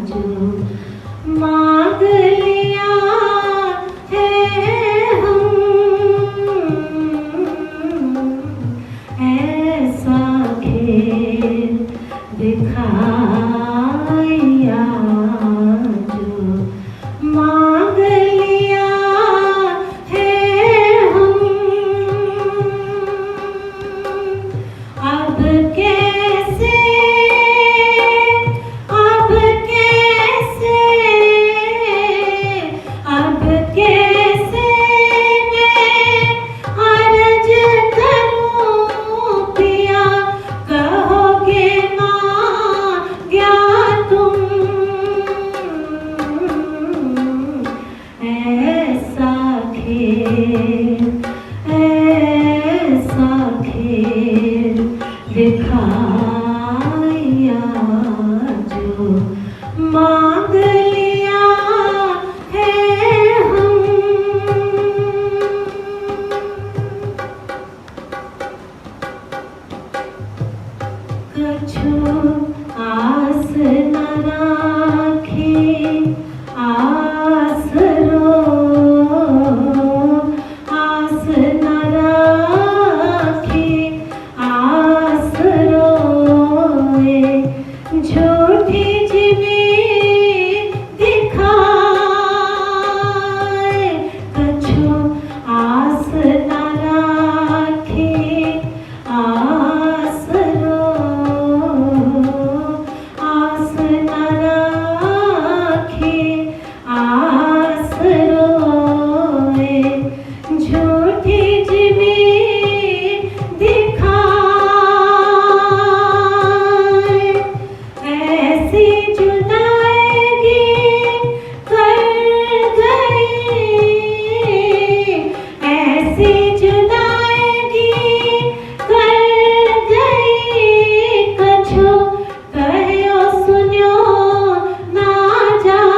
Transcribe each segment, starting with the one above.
जो मांग लिया है हम, ऐसा खेल दिखाया जो मांग लिया है हम। अब कैसे अब कैसे अब कैसे मैं अर्ज करूं पिया, कहोगे ना क्या तुम, ऐसा खेल दिखाया जो मांग लिया है हम। कछु आस न राखी आसरो, आस न राखी आसरो, झूठी जिमी दिखाए। कछु आस न राखी आसरो, आस न राखी आसरो, झूठी जिमी दिखाए। ऐसी जुदाई कर गई, ऐसी जुदाई कर गई, कछु कहो सुनो ना जाए।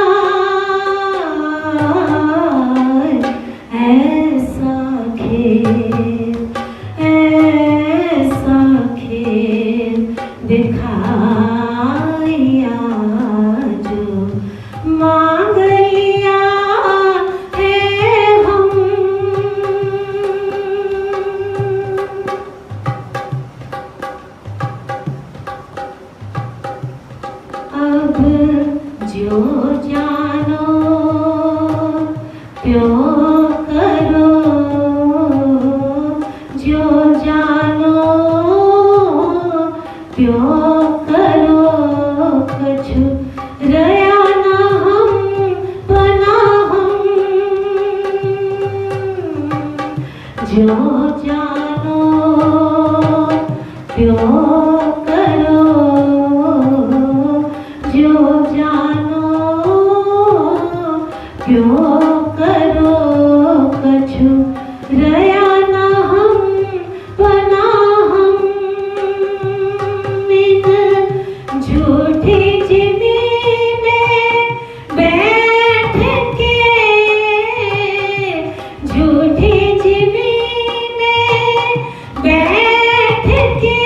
ऐसा खेल दिखाया जो मांग लिया है हम। अब जो जानो त्यों करो, जो जानो त्यों करो, कछु रया ना हम बना हम। जो जानो त्यों करो, जो जानो त्यों करो, कछु रया ना हम बना हम। इन झूठी जिमी में बैठ के, झूठी जिमी में बैठ के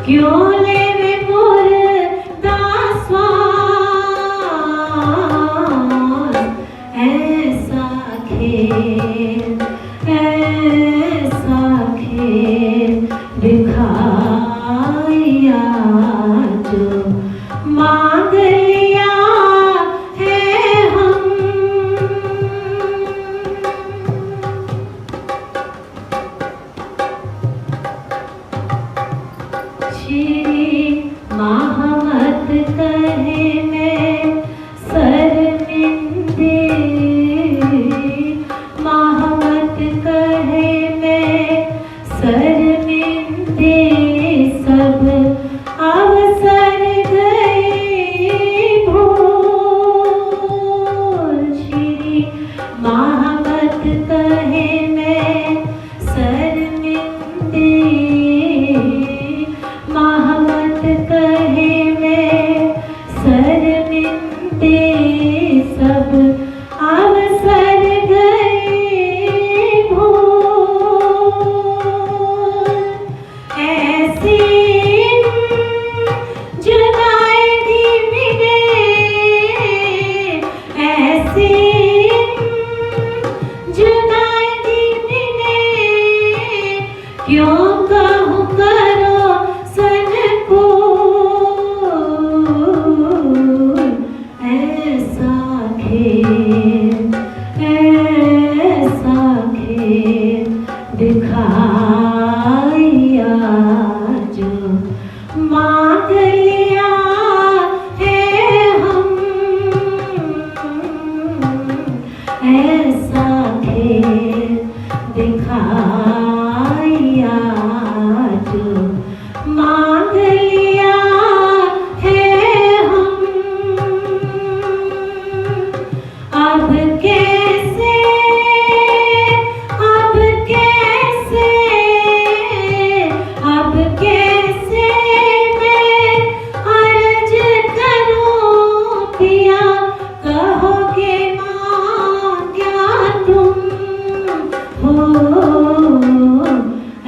क्यों लेवे मोर दास्वान, ऐसा खेल दिखाया जो मांग लिया है हम। श्री महामत कहे मैं शर्मिंदे, महामत कहे मैं शर्मिंदे, सब अवसर गए भूल। श्री महामत कहे मैं शर्मिंदे, महामत कहे मैं शर्मिंदे, सब अवसर गए भूल। ऐसी जुदाई मिले, ऐसी जुदाई मिले, क्यों कहूँ करो सन को, ऐसा खेल दिखाया जो मांग लिया है हम। ऐसा खेल दिखाया जो मांग लिया है हम। अब कैसे, अब कैसे, अब कैसे मैं अर्ज करूं पिया, कहोगे मां क्या तुम हो।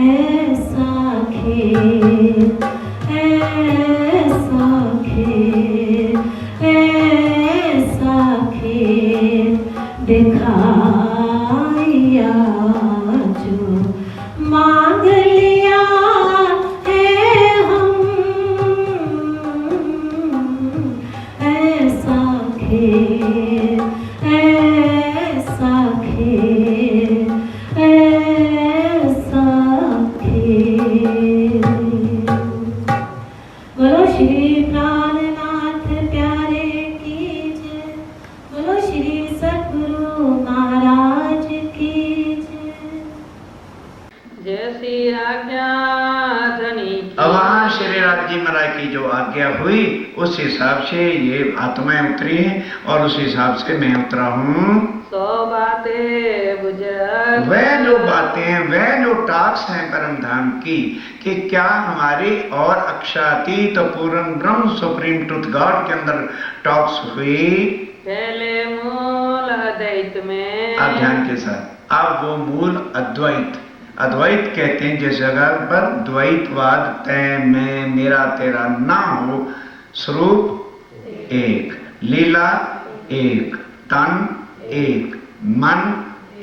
ऐसा खेल दिखाया जो मांग लिया है हम। ऐसा खेल बोलो श्री प्राणनाथ प्यारे की जय, बोलो श्री सद्गुरु महाराज की जय। जय श्री आज्ञा धनी। अब वहाँ श्री राज जी महाराज की जो आज्ञा हुई उस हिसाब से ये आत्माएं उतरी हैं और उस हिसाब से मैं उतरा हूँ। सौ बातें बुझ, वह जो बातें हैं, वह जो टॉक्स हैं परम धाम की, कि क्या हमारी और अक्षातीत पूर्ण ब्रह्म सुप्रीम ट्रुथ गॉड के अंदर टॉक्स हुई। पहले मूल अद्वैत में, आप ध्यान के साथ, अब वो मूल अद्वैत, अद्वैत कहते हैं जिस जगह पर द्वैतवाद तय में मेरा तेरा ना हो, स्वरूप एक, लीला एक, तन एक, मन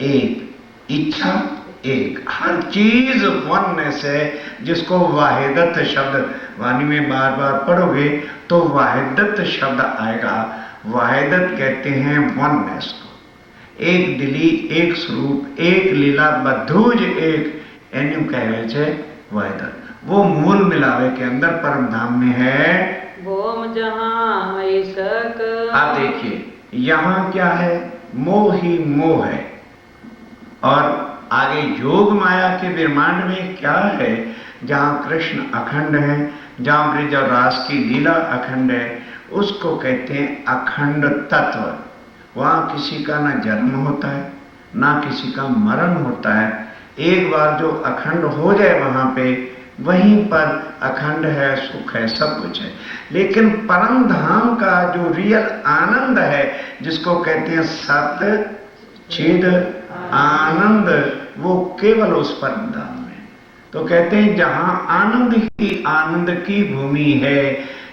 एक, इच्छा एक, हर चीज वननेस है, जिसको वाहिदत शब्द वाणी में बार बार पढ़ोगे तो वाहिदत शब्द आएगा। वाहिदत कहते हैं वननेस को, एक दिली, एक स्वरूप, एक लीला, बधुज एक, एन्यू कहे छे वाहिदत। वो मूल मिलावे के अंदर परम धाम में है। बोम जहां ऐसक, आप देखिए यहाँ क्या है, मोह ही मोह है, और आगे योग माया के ब्रह्मांड में क्या है, जहाँ कृष्ण अखंड है, जहाँ ब्रज और रास की लीला अखंड है, उसको कहते हैं अखंड तत्व। वहाँ किसी का ना जन्म होता है, ना किसी का मरण होता है। एक बार जो अखंड हो जाए वहाँ पे, वहीं पर अखंड है, सुख है, सब कुछ है। लेकिन परम धाम का जो रियल आनंद है, जिसको कहते हैं सत्य चिद आनंद, वो केवल उस परम धाम में। तो कहते हैं जहाँ आनंद ही आनंद की भूमि है,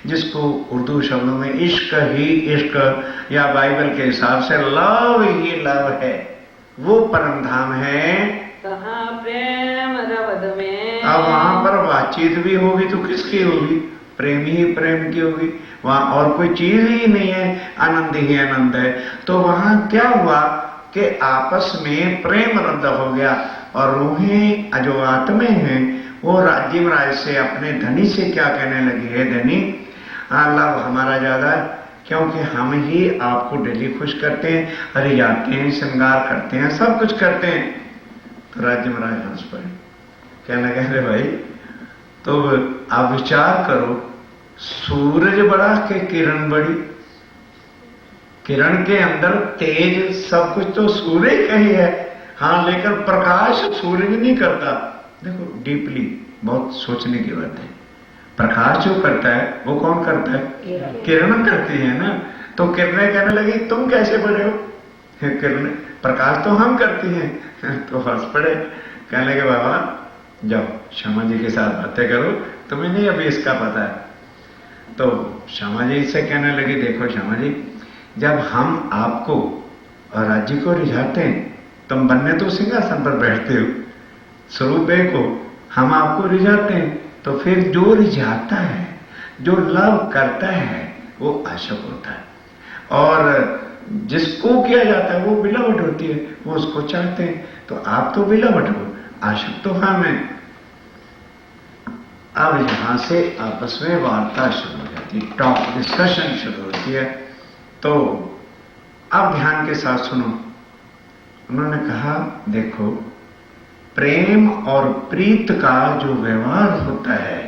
जिसको उर्दू शब्दों में इश्क ही इश्क या बाइबल के हिसाब से लव ही लव है, वो परम धाम है। कहाँ प्रेम रवद में। अब वहां पर बातचीत भी होगी तो किसकी होगी? प्रेम ही प्रेम की होगी, वहां और कोई चीज ही नहीं है, आनंद ही आनंद है। तो वहां क्या हुआ कि आपस में प्रेम रद्द हो गया और रूहें जो आत्मे हैं वो राज्य महाराज से अपने धनी से क्या कहने लगी है, धनी लव हमारा ज्यादा है, क्योंकि हम ही आपको डेली खुश करते हैं, अरे जाते हैं, श्रृंगार करते हैं, सब कुछ करते हैं। तो राज्य महाराज हंस पड़े, कहने लगे अरे भाई तो आप विचार करो, सूरज बड़ा के किरण बड़ी, किरण के अंदर तेज सब कुछ तो सूर्य का ही है, हाँ लेकिन प्रकाश सूरज नहीं करता। देखो डीपली बहुत सोचने की बात है, प्रकाश जो करता है वो कौन करता है? किरण करती है ना। तो किरणें कहने लगी तुम कैसे बड़े हो? किरण प्रकाश तो हम करती हैं। तो हंस पड़े, कहने लगे बाबा जाओ श्यामा जी के साथ बातें करो, तुम्हें नहीं अभी इसका पता है। तो श्यामा जी से कहने लगे देखो श्यामा जी, जब हम आपको और राज्य को रिझाते हैं, तुम बनने तो सिंहासन पर बैठते हो, स्वरूप को हम आपको रिझाते हैं, तो फिर जो रिझाता है, जो लव करता है वो आशक होता है, और जिसको किया जाता है वो बिलावट होती है, वो उसको चाहते हैं। तो आप तो बिलावट हो, आशक तो हम हैं। अब यहां से आपस में वार्ता शुरू हो जाती है, टॉक डिस्कशन शुरू होती है। तो अब ध्यान के साथ सुनो, उन्होंने कहा देखो प्रेम और प्रीत का जो व्यवहार होता है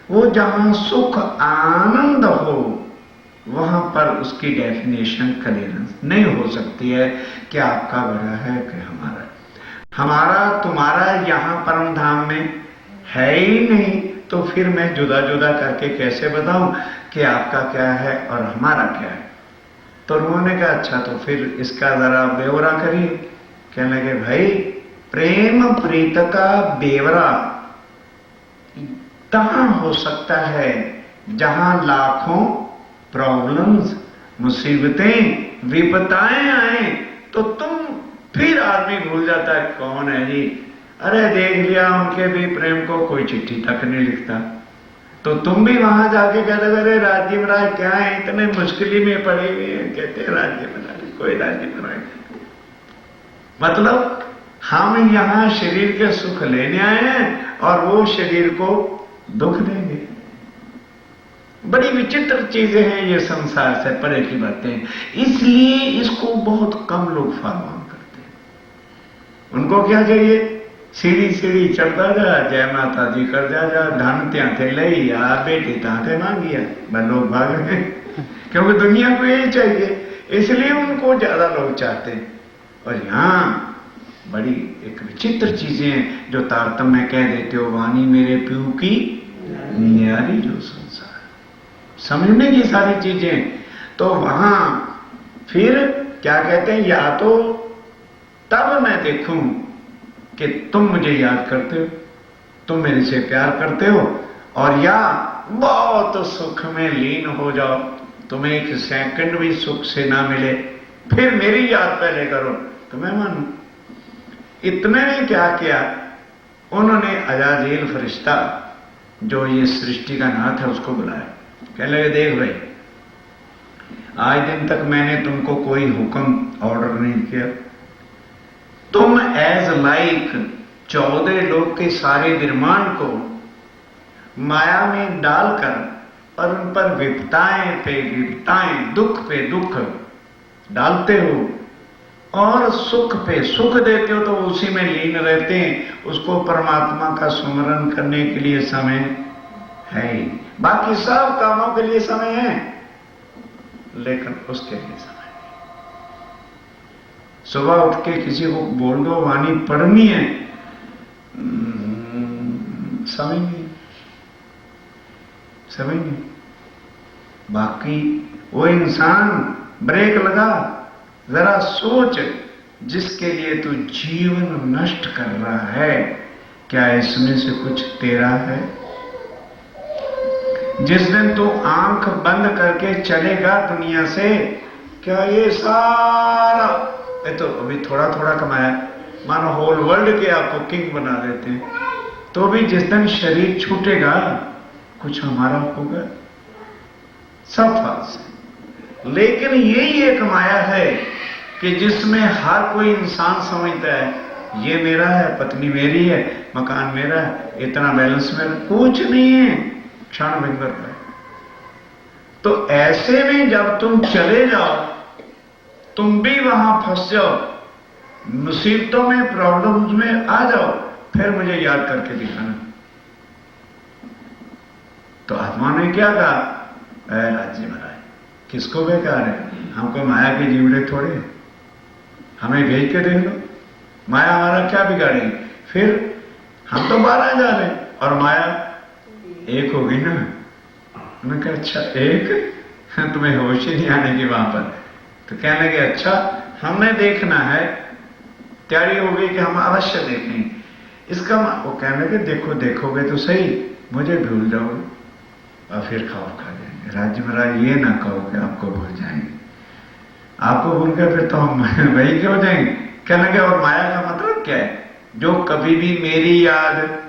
वो जहां सुख आनंद हो वहां पर उसकी डेफिनेशन क्लियरेंस नहीं हो सकती है कि आपका बड़ा है कि हमारा, हमारा तुम्हारा यहां परम धाम में है ही नहीं, तो फिर मैं जुदा जुदा करके कैसे बताऊं कि आपका क्या है और हमारा क्या है। तो उन्होंने कहा अच्छा तो फिर इसका जरा ब्यौरा करिए। कहने लगे भाई प्रेम प्रीत का ब्यौरा कहां हो सकता है जहां लाखों प्रॉब्लम्स, मुसीबतें, विपताएं आए तो तुम फिर आदमी भूल जाता है कौन है जी, अरे देख लिया उनके भी प्रेम को, कोई चिट्ठी तक नहीं लिखता। तो तुम भी वहां जाके कहते अरे राज्य महाराज क्या है इतने मुश्किल में पड़े हुए हैं, कहते राज्य महाराज कोई राज्य महाराज, मतलब हम यहां शरीर के सुख लेने आए हैं और वो शरीर को दुख देंगे। बड़ी विचित्र चीजें हैं ये, संसार से परे की बातें, इसलिए इसको बहुत कम लोग फॉलो करते हैं। उनको क्या चाहिए, सीढ़ी सीढ़ी चढ़ता जा, जय माता दी कर जा, धन त्याथे लई या बेटी ताथे मांगिया, मैं लोग भाग रहे हैं क्योंकि दुनिया को यही चाहिए, इसलिए उनको ज्यादा लोग चाहते हैं। और यहां बड़ी एक विचित्र चीजें हैं जो तारतम्य कह देते हो, वाणी मेरे प्यू की न्यारी जो संसार, समझने की सारी चीजें। तो वहां फिर क्या कहते हैं, या तो तब मैं देखूं कि तुम मुझे याद करते हो, तुम मेरे से प्यार करते हो, और या बहुत सुख में लीन हो जाओ, तुम्हें एक सेकंड भी सुख से ना मिले, फिर मेरी याद पहले करो तो मैं मानूं। इतने ने क्या किया, उन्होंने अजाजील फरिश्ता जो ये सृष्टि का नाथ है उसको बुलाया। कहने लगे देख भाई, आज दिन तक मैंने तुमको कोई हुक्म ऑर्डर नहीं किया, तुम एज लाइक 14 लोग के सारे निर्माण को माया में डालकर और उन पर विपताएं पे विपताएं, दुख पे दुख डालते हो और सुख पे सुख देते हो, तो उसी में लीन रहते हैं। उसको परमात्मा का सुमरन करने के लिए समय है ही, बाकी सब कामों के लिए समय है लेकिन उसके लिए समय नहीं। सुबह उठ के किसी को बोल दो वाणी पढ़नी है, समय नहीं, समय नहीं। बाकी वो इंसान ब्रेक लगा, जरा सोच, जिसके लिए तू जीवन नष्ट कर रहा है, क्या इसमें से कुछ तेरा है? जिस दिन तू आंख बंद करके चलेगा दुनिया से, क्या ये सारा, ये तो अभी थोड़ा थोड़ा कमाया, मानो होल वर्ल्ड के आपको किंग बना देते हैं, तो भी जिस दिन शरीर छूटेगा कुछ हमारा होगा, सब फाल्स है। लेकिन यही एक माया है कि जिसमें हर कोई इंसान समझता है ये मेरा है, पत्नी मेरी है, मकान मेरा है, इतना बैलेंस मेरा, कुछ नहीं है, क्षण भंगर है। तो ऐसे में जब तुम चले जाओ, तुम भी वहां फंस जाओ, मुसीबतों में, प्रॉब्लम्स में आ जाओ, फिर मुझे याद करके दिखाना। तो आत्मा ने क्या कहा, राज्य महाराज किसको बेकार है, हमको माया के जीवड़े थोड़े, हमें भेज के देख लो, माया हमारा क्या बिगाड़ेगी, फिर हम तो 12 जा रहे और माया एक होगी ना। मैंने कहा अच्छा एक, तुम्हें होश ही नहीं आने की वहां पर। तो कहने लगे अच्छा हमने देखना है, तैयारी हो गई कि हम अवश्य देखें इसका। वो कहने लगे देखो, देखोगे तो सही, मुझे भूल जाओगे और फिर खौफ खा जाएंगे। राज्य महाराज ये ना कहो कि आपको भूल जाएंगे, आपको भूल गए फिर तो हम वही क्यों जाएंगे। कहने लगे और माया का मतलब क्या है, जो कभी भी मेरी याद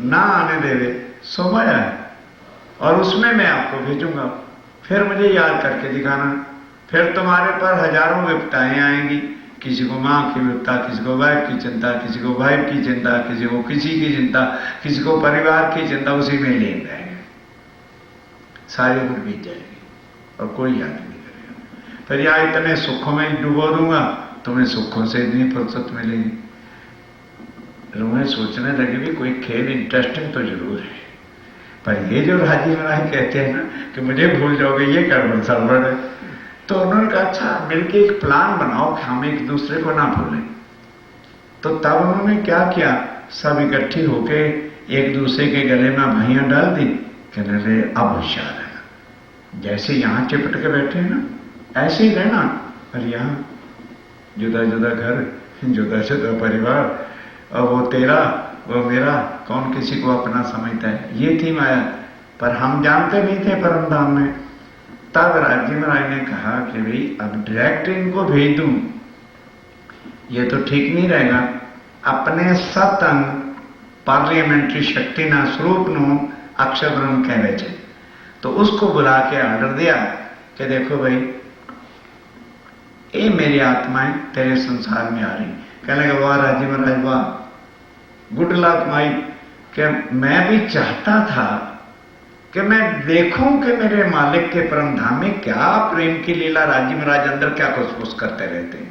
ना आने देवे सो माया है, और उसमें मैं आपको भेजूंगा, फिर मुझे याद करके दिखाना। फिर तुम्हारे पर हजारों विपताएं आएंगी, किसी को मां की विपता, किसी को वाइफ की चिंता, किसी को वाइफ की चिंता, किसी को किसी की चिंता, किसी को परिवार की चिंता, उसी में लीन रहेंगे, सारी उम्र बीत जाएगी और कोई याद नहीं करेगा। फिर यहाँ इतने सुखों में डुबो दूंगा, तुम्हें सुखों से इतनी फुर्सत मिलेगी। तुम्हें सोचने लगे भी कोई खेल इंटरेस्टिंग तो जरूर है, पर ये जो राजी महाराज कहते हैं ना कि मुझे भूल जाओगे, ये गड़बड़ सड़बड़ है। तो उन्होंने कहा अच्छा मिलके एक प्लान बनाओ कि हम एक दूसरे को ना भूलें। तो तब उन्होंने क्या किया, सब इकट्ठी होके एक दूसरे के गले में भैया डाल दी, कहने लगे अब होशियार है, जैसे यहां चिपट के बैठे हैं ना ऐसे ही रहना, और यहां जुदा जुदा घर, जुदा जुदा परिवार, और वो तेरा वो मेरा, कौन किसी को अपना समझता है। ये थी माया, पर हम जानते नहीं थे परम धाम में। तब राज्य महाराज ने कहा कि भाई अब डायरेक्ट इनको भेज दूं ये तो ठीक नहीं रहेगा, अपने सतंग पार्लियामेंट्री शक्ति ना स्वरूप नु अक्षर ब्रह्म कह बेचे। तो उसको बुला के ऑर्डर दिया कि देखो भाई ये मेरी आत्माएं तेरे संसार में आ रही। कहने लगे वाह राजी महाराज वाह, गुड लक माई, कि मैं भी चाहता था कि मैं देखूं कि मेरे मालिक के परम धाम में क्या प्रेम की लीला, राजी महाराज अंदर क्या खुसफुस करते रहते हैं।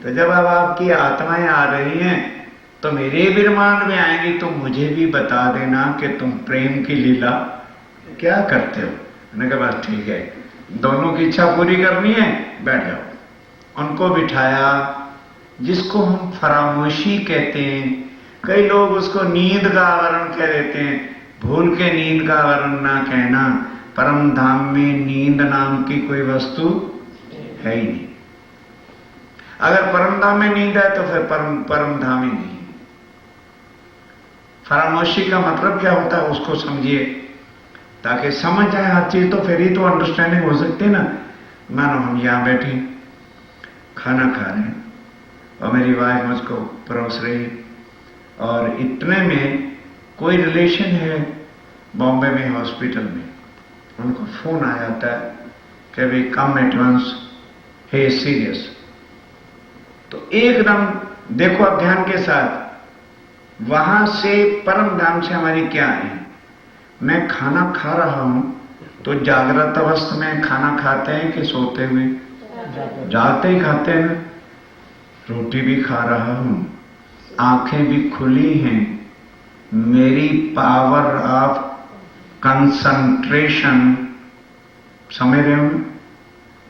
तो जब अब आपकी आत्माएं आ रही हैं तो मेरे विरमान में आएंगी, तो मुझे भी बता देना कि तुम प्रेम की लीला क्या करते हो। मैंने कहा बस ठीक है, दोनों की इच्छा पूरी करनी है, बैठ जाओ। उनको बिठाया, जिसको हम फरामोशी कहते हैं, कई लोग उसको नींद का आवरण कह देते हैं, भूल के नींद का आवरण ना कहना। परम धाम में नींद नाम की कोई वस्तु है ही नहीं। अगर परम धाम में नींद है तो फिर परम धाम ही नहीं। फरामोशी का मतलब क्या होता है उसको समझिए, ताकि समझ जाए हर चीज, तो फिर ही तो अंडरस्टैंडिंग हो सकती है ना। मानो हम यहां बैठे खाना खा रहे हैं और मेरी वाइफ मुझको परोस रही, और इतने में कोई रिलेशन है बॉम्बे में हॉस्पिटल में, उनको फोन आ जाता है कि भाई कम एट वंस, हे सीरियस। तो एकदम देखो अब ध्यान के साथ, वहां से परम धाम से हमारी क्या है। मैं खाना खा रहा हूं तो जागृत अवस्था में खाना खाते हैं कि सोते हुए? जागते ही खाते हैं। रोटी भी खा रहा हूं, आंखें भी खुली हैं, मेरी पावर ऑफ कंसंट्रेशन, समझ रहे हो,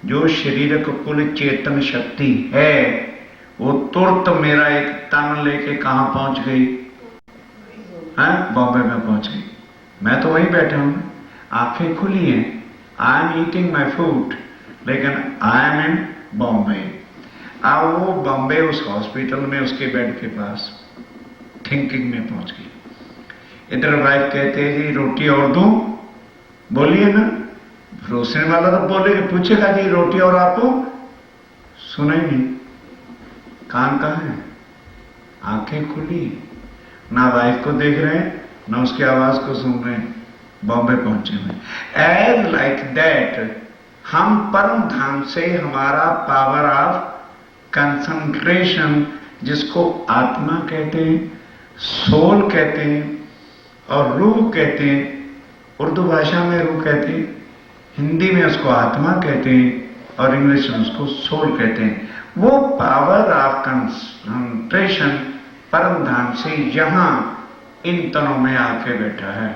जो शरीर को कुल चेतन शक्ति है वो तुरंत मेरा एक तन लेके कहां पहुंच गई है? बॉम्बे में पहुंच गई। मैं तो वहीं बैठा हूं, आंखें खुली हैं, I am eating my food, लेकिन आई एम इन बॉम्बे। अब वो बॉम्बे उस हॉस्पिटल में उसके बेड के पास थिंकिंग में पहुंच गई। इधर वाइफ कहते हैं जी रोटी और दूं, बोलिए ना, रोशनी वाला तो बोलेगा, पूछेगा जी रोटी और आपको सुनेंगे। कान कहाँ है? आंखें खुली, ना वाइफ को देख रहे हैं ना उसकी आवाज को सुन रहे हैं, बॉम्बे पहुंचे हुए। एज लाइक दैट हम परम धाम से हमारा पावर ऑफ कंसंट्रेशन, जिसको आत्मा कहते हैं, सोल कहते हैं और रूह कहते हैं, उर्दू भाषा में रूह कहते हैं, हिंदी में उसको आत्मा कहते हैं और इंग्लिश में उसको सोल कहते हैं। वो पावर ऑफ कंसंट्रेशन परम धाम से यहां इन तनों में आके बैठा है।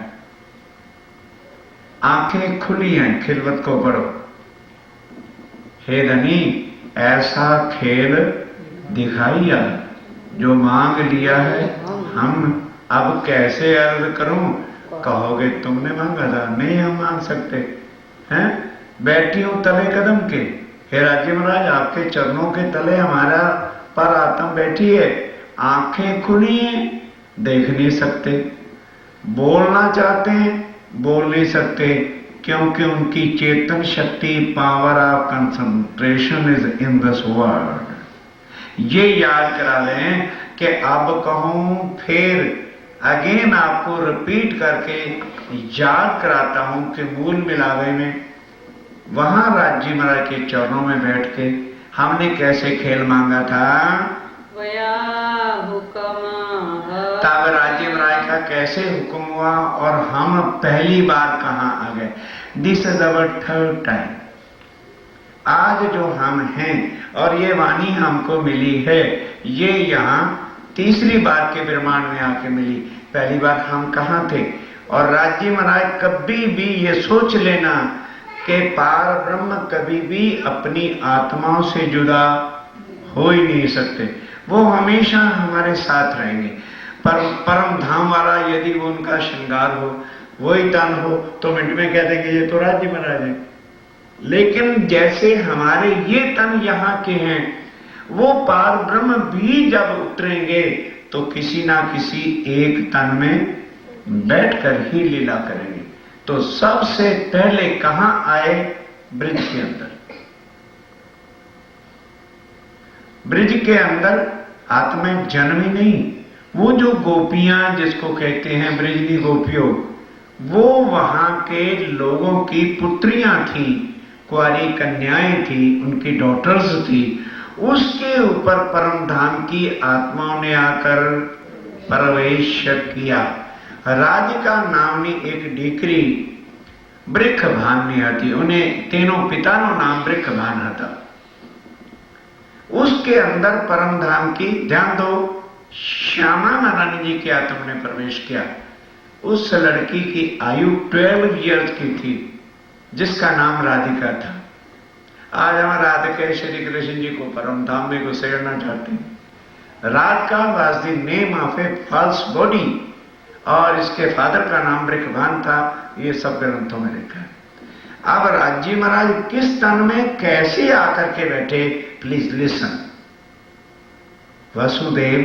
आंखें खुली हैं, खिलवत को पढ़ो। हे धनी, ऐसा खेल दिखाइया जो मांग लिया है हम, अब कैसे अर्ज करूं? कहोगे तुमने मांगा था, नहीं हम मांग सकते हैं। बैठी हूं तले कदम के, हे राज्य महाराज आपके चरणों के तले हमारा पर आत्मा बैठी है, आंखें खुली हैं, देख नहीं सकते, बोलना चाहते हैं बोल नहीं सकते, क्योंकि उनकी चेतन शक्ति power of concentration is in this world. ये याद करा लें कि अब कहूं फिर अगेन आपको रिपीट करके याद कराता हूं कि मूल मिलावे में वहां राज्य महाराज के चरणों में बैठ के हमने कैसे खेल मांगा था। वया हुक्म तब राज्य महाराज का कैसे हुक्म हुआ और हम पहली बार कहां आ गए। This is our third time. आज जो हम हैं और ये वाणी हमको मिली है, ये यहाँ तीसरी बार के ब्रह्मांड में आके मिली। पहली बार हम कहां थे? और राज्य महाराज कभी भी ये सोच लेना कि पार ब्रह्म कभी भी अपनी आत्माओं से जुदा हो ही नहीं सकते, वो हमेशा हमारे साथ रहेंगे। पर परम धाम वाला यदि वो उनका श्रृंगार हो, वही तन हो, तो मिनट में कह देंगे ये तो राज्य महाराज है। लेकिन जैसे हमारे ये तन यहाँ के हैं, वो पार ब्रह्म भी जब उतरेंगे तो किसी ना किसी एक तन में बैठकर ही लीला करेंगे। तो सबसे पहले कहां आए? ब्रिज के अंदर। ब्रिज के अंदर आत्मा जन्मी नहीं। वो जो गोपियां जिसको कहते हैं ब्रिजनी गोपियों, वो वहां के लोगों की पुत्रियां थी, कुंवारी कन्याएं थी, उनकी डॉटर्स थी। उसके ऊपर परम धाम की आत्माओं ने आकर प्रवेश किया। राज्य का नामनी एक डीकरी ब्रिख भान नहीं आती, उन्हें तीनों पितानो नाम ब्रिख भान आता। उसके अंदर परम धाम की, ध्यान दो, श्यामा महारानी जी की आत्मा ने प्रवेश किया। उस लड़की की आयु 12 इयर्स की थी, जिसका नाम राधिका था। आज हम राधिका श्री कृष्ण जी को परम धाम में घुसेड़ना चाहते हैं। Radhika was the name of a false body और इसके फादर का नाम ब्रिखभान था। ये सब ग्रंथों में लिखा है। अब राज्य महाराज किस तन में कैसे आकर के बैठे, प्लीज लिसन। वसुदेव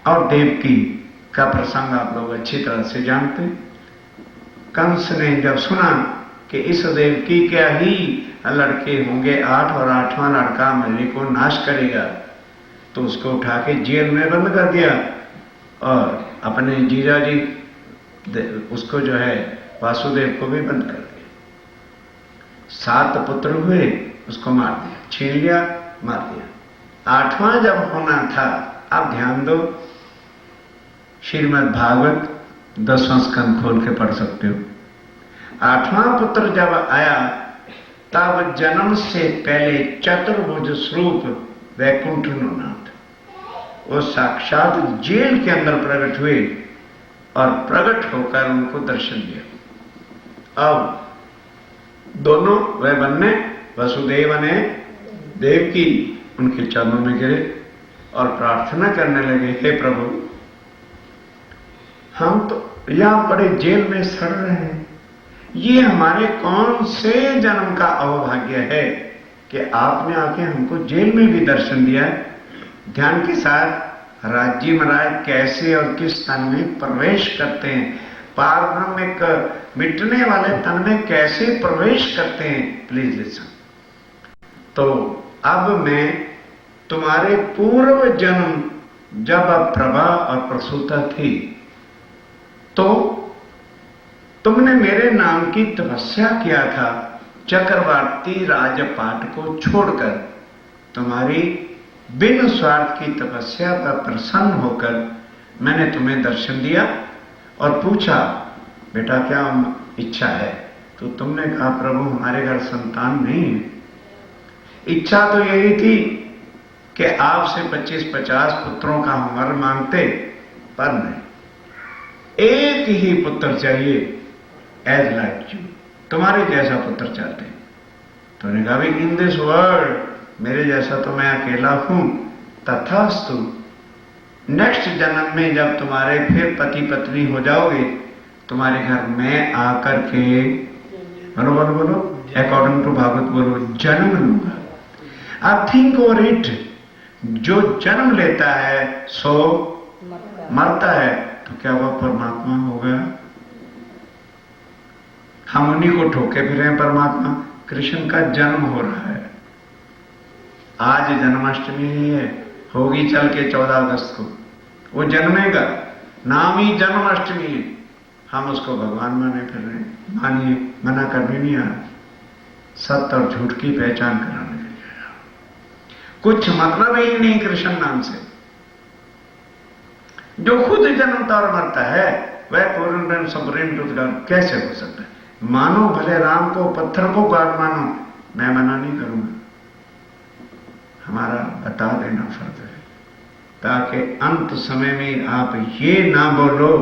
और देवकी का प्रसंग आप लोग अच्छी तरह से जानते हैं। कंस ने जब सुना कि इस देवकी के ही लड़के होंगे 8 और 8वां लड़का मरी को नाश करेगा, तो उसको उठा के जेल में बंद कर दिया और अपने जीजा जी उसको जो है वासुदेव को भी बंद कर दिया। 7 पुत्र हुए, उसको मार दिया, छीन लिया, मार दिया। 8वां जब होना था, अब ध्यान दो, श्रीमद् भागवत 10वां स्कंद खोल के पढ़ सकते हो। 8वां पुत्र जब आया, तब जन्म से पहले चतुर्भुज स्वरूप वैकुंठ नाथ वो साक्षात जेल के अंदर प्रकट हुए और प्रकट होकर उनको दर्शन दिया। अब दोनों वह बनने वसुदेव ने देवकी उनके चरणों में गिरे और प्रार्थना करने लगे, हे प्रभु, हम तो यहां बड़े जेल में सड़ रहे हैं, ये हमारे कौन से जन्म का अवभाग्य है कि आपने आके हमको जेल में भी दर्शन दिया। ध्यान के साथ राज्य महाराज कैसे और किस तन में प्रवेश करते हैं, पार ब्रह्म एक मिटने वाले तन में कैसे प्रवेश करते हैं, प्लीज लिसन। तो अब मैं तुम्हारे पूर्व जन्म जब प्रभा और प्रसूता थी तो तुमने मेरे नाम की तपस्या किया था, चक्रवर्ती राजपाट को छोड़कर तुम्हारी बिन स्वार्थ की तपस्या पर प्रसन्न होकर मैंने तुम्हें दर्शन दिया और पूछा बेटा क्या इच्छा है, तो तुमने कहा प्रभु हमारे घर संतान नहीं है। इच्छा तो यही थी कि आपसे 25-50 पुत्रों का हम वर मांगते, पर नहीं, एक ही पुत्र चाहिए, एज लाइक यू, तुम्हारे जैसा पुत्र चाहते। तो उन्होंने कहा इन दिस वर्ल्ड मेरे जैसा तो मैं अकेला हूं, तथास्तु नेक्स्ट जन्म में जब तुम्हारे फिर पति पत्नी हो जाओगे, तुम्हारे घर मैं आकर के बोलो बोलो बोलो अकॉर्डिंग टू भागवत बोलो जन्म लूंगा। अब थिंक ओवर इट, जो जन्म लेता है सो मरता है, तो क्या वह परमात्मा होगा? हम उन्हीं को ठोके फिरे हैं परमात्मा। कृष्ण का जन्म हो रहा है, आज जन्माष्टमी ही है, होगी चल के 14 अगस्त को वो जन्मेगा, नाम ही जन्माष्टमी है। हम उसको भगवान माने फिर रहे हैं, मानिए, मना करने नहीं आ रहा, सत्य और झूठ की पहचान कराने के लिए कुछ मतलब ही नहीं कृष्ण नाम से। जो खुद जन्मता और मरता है वह पूर्ण सुप्रीम ट्रूथ गॉड कैसे हो सकता है? मानो भले राम को पत्थर को गॉड मानो, मैं मना नहीं करूंगा, हमारा बता देना फर्ज है, ताकि अंत समय में आप ये ना बोलो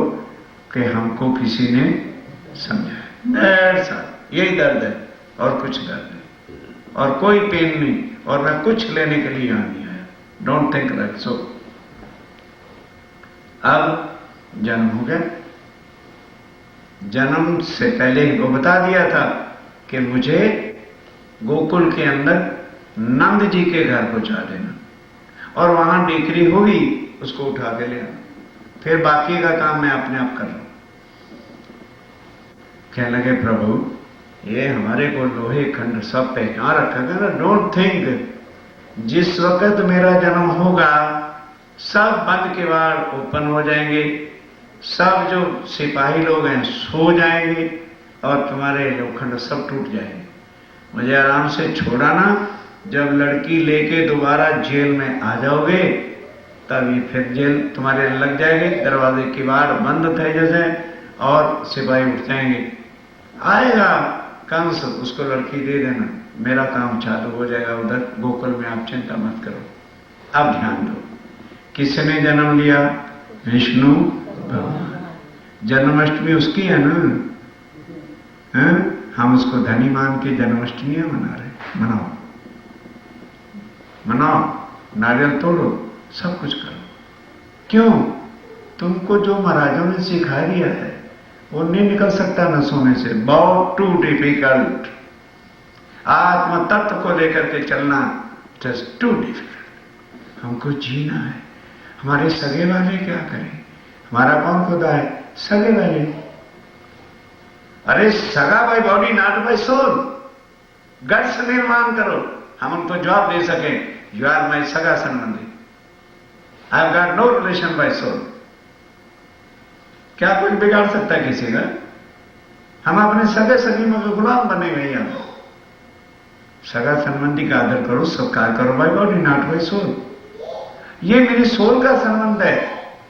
कि हमको किसी ने समझाया। यही दर्द है और कुछ दर्द नहीं, और कोई पेन नहीं, और मैं कुछ लेने के लिए यहां नहीं आया। Don't think like so. अब जन्म हो गया, जन्म से पहले वो बता दिया था कि मुझे गोकुल के अंदर नंद जी के घर पहुंचा देना, और वहां डीकरी होगी उसको उठा के ले आना, फिर बाकी का काम मैं अपने आप कर लूं। कहने लगे प्रभु ये हमारे को लोहे खंड सब पहचान रखा गया ना, डोंट थिंक जिस वक्त मेरा जन्म होगा सब बंद किवाड़ ओपन हो जाएंगे, सब जो सिपाही लोग हैं सो जाएंगे, और तुम्हारे लोखंड सब टूट जाएंगे। मुझे आराम से छोड़ाना, जब लड़की लेके दोबारा जेल में आ जाओगे तब ये फिर जेल तुम्हारे लग जाएंगे, दरवाजे किवाड़ बंद थे जैसे, और सिपाही उठ जाएंगे। आएगा कंस, उसको लड़की दे देना, मेरा काम चालू हो जाएगा उधर गोकुल में, आप चिंता मत करो। अब ध्यान दो, किसने जन्म लिया? विष्णु भगवान। जन्माष्टमी उसकी है ना, है? हम उसको धनी मान के जन्माष्टमियां मना रहे। मनाओ मनाओ, नारियल तोड़ो, सब कुछ करो। क्यों? तुमको जो महाराजों ने सिखा दिया है वो नहीं निकल सकता न सोने से, बहुत टू डिफिकल्ट। आत्म तत्व को लेकर के चलना जस्ट टू डिफिकल्ट। हमको जीना है, हमारे सगे वाले क्या करें? हमारा कौन खुदा है? सगे वाले। अरे सगा by body not by soul, गट से निर्माण करो। हम उनको जवाब दे सके, यू आर माई सगा संबंधी, I have got no relation by soul. क्या कोई बिगाड़ सकता है किसी का? हम अपने सगे सगी में गुलाम बने हुए हैं। सगा संबंधी का आदर करो, सत्कार करो, by body not by soul. ये मेरी सोल का संबंध है,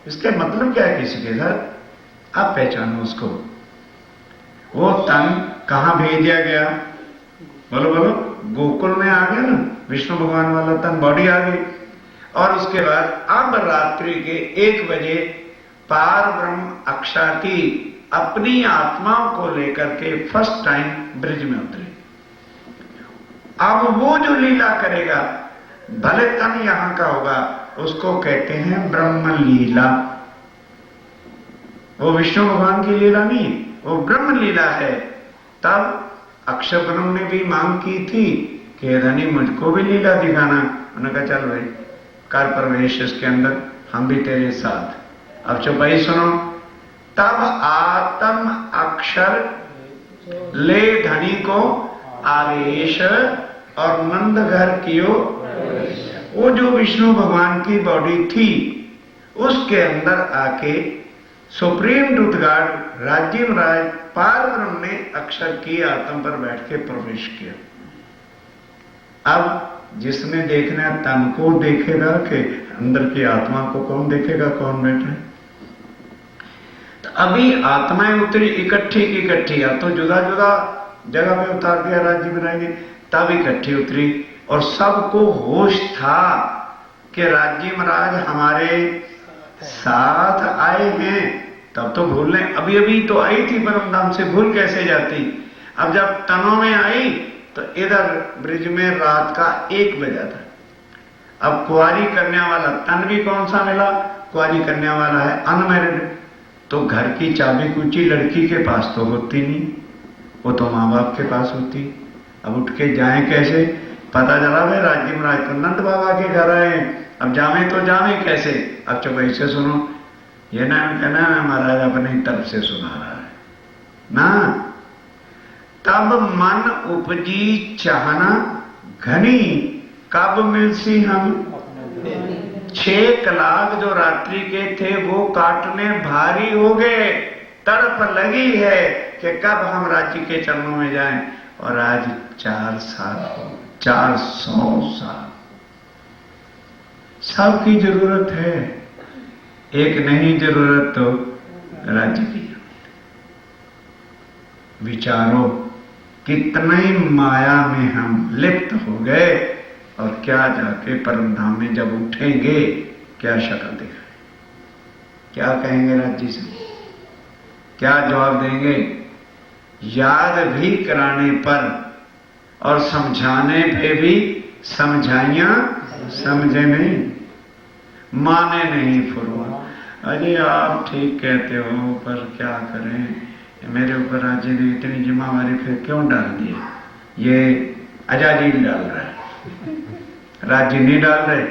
इसके मतलब क्या है किसी के साथ? आप पहचानो उसको। वो तन कहां भेज दिया गया? बोलो बोलो, गोकुल में आ गया ना, विष्णु भगवान वाला तन बॉडी आ गई। और उसके बाद अब रात्रि के 1 बजे पार ब्रह्म अक्षाती अपनी आत्मा को लेकर के फर्स्ट टाइम ब्रिज में उतरे। अब वो जो लीला करेगा, भले तन यहां का होगा, उसको कहते हैं ब्रह्म लीला। वो विष्णु भगवान की लीला नहीं, वो ब्रह्म लीला है। तब अक्षय ब्रह्म ने भी मांग की थी कि रानी मुझको भी लीला दिखाना। उन्होंने कहा चल भाई कर प्रवेश इसके अंदर, हम भी तेरे साथ। अब चौपाई सुनो, तब आत्म अक्षर ले धनी को आवेश और नंद घर कियो। वो जो विष्णु भगवान की बॉडी थी उसके अंदर आके सुप्रीम ट्रुथ गॉड राजीव राज पार ब्रह्म ने अक्षर की आत्म पर बैठ के प्रवेश किया। अब जिसने देखना है तन को देखेगा कि अंदर की आत्मा को कौन देखेगा, कौन बैठा है। तो अभी आत्माएं उतरी इकट्ठी की इकट्ठी, या तो जुदा जुदा जगह पे उतार दिया राजीव राय ने, तब इकट्ठी उतरी और सबको होश था कि राजीव महाराज हमारे साथ आए हैं। तब तो भूल लें, अभी अभी तो आई थी परम धाम से, भूल कैसे जाती। अब जब तनों में आई तो इधर ब्रिज में रात का 1 बजा था। अब कुंवारी कन्या वाला तन भी कौन सा मिला, कुंवारी कन्या वाला है अनमैरिड, तो घर की चाबी कुची लड़की के पास तो होती नहीं, वो तो माँ बाप के पास होती। अब उठ के जाए कैसे, पता चला भाई राजीव महाराज तो नंद बाबा के घर आए, अब जावे तो जावे कैसे। अब चुप ऐसे सुनो, ये नाम कहना महाराज अपनी तरफ से सुना रहा है ना। तब मन उपजी चाहना घनी, कब मिलसी हम 6 लाख जो रात्रि के थे वो काटने भारी हो गए। तड़प लगी है कि कब हम राज्य के चरणों में जाएं। और आज 4 साल, 400 साल सबकी जरूरत है, एक नहीं जरूरत तो राज्य की जरूरत। विचारो कितने माया में हम लिप्त हो गए, और क्या जाके परम धाम में जब उठेंगे क्या शक्ल दिखाए, क्या कहेंगे राज्य से, क्या जवाब देंगे। याद भी कराने पर और समझाने पे भी समझाइयां समझे नहीं, माने नहीं फुरवा। अरे आप ठीक कहते हो पर क्या करें, मेरे ऊपर राज्य ने इतनी जिम्मेवारी फिर क्यों डाल दी, ये आजादी डाल रहा है, राज्य नहीं डाल रहे,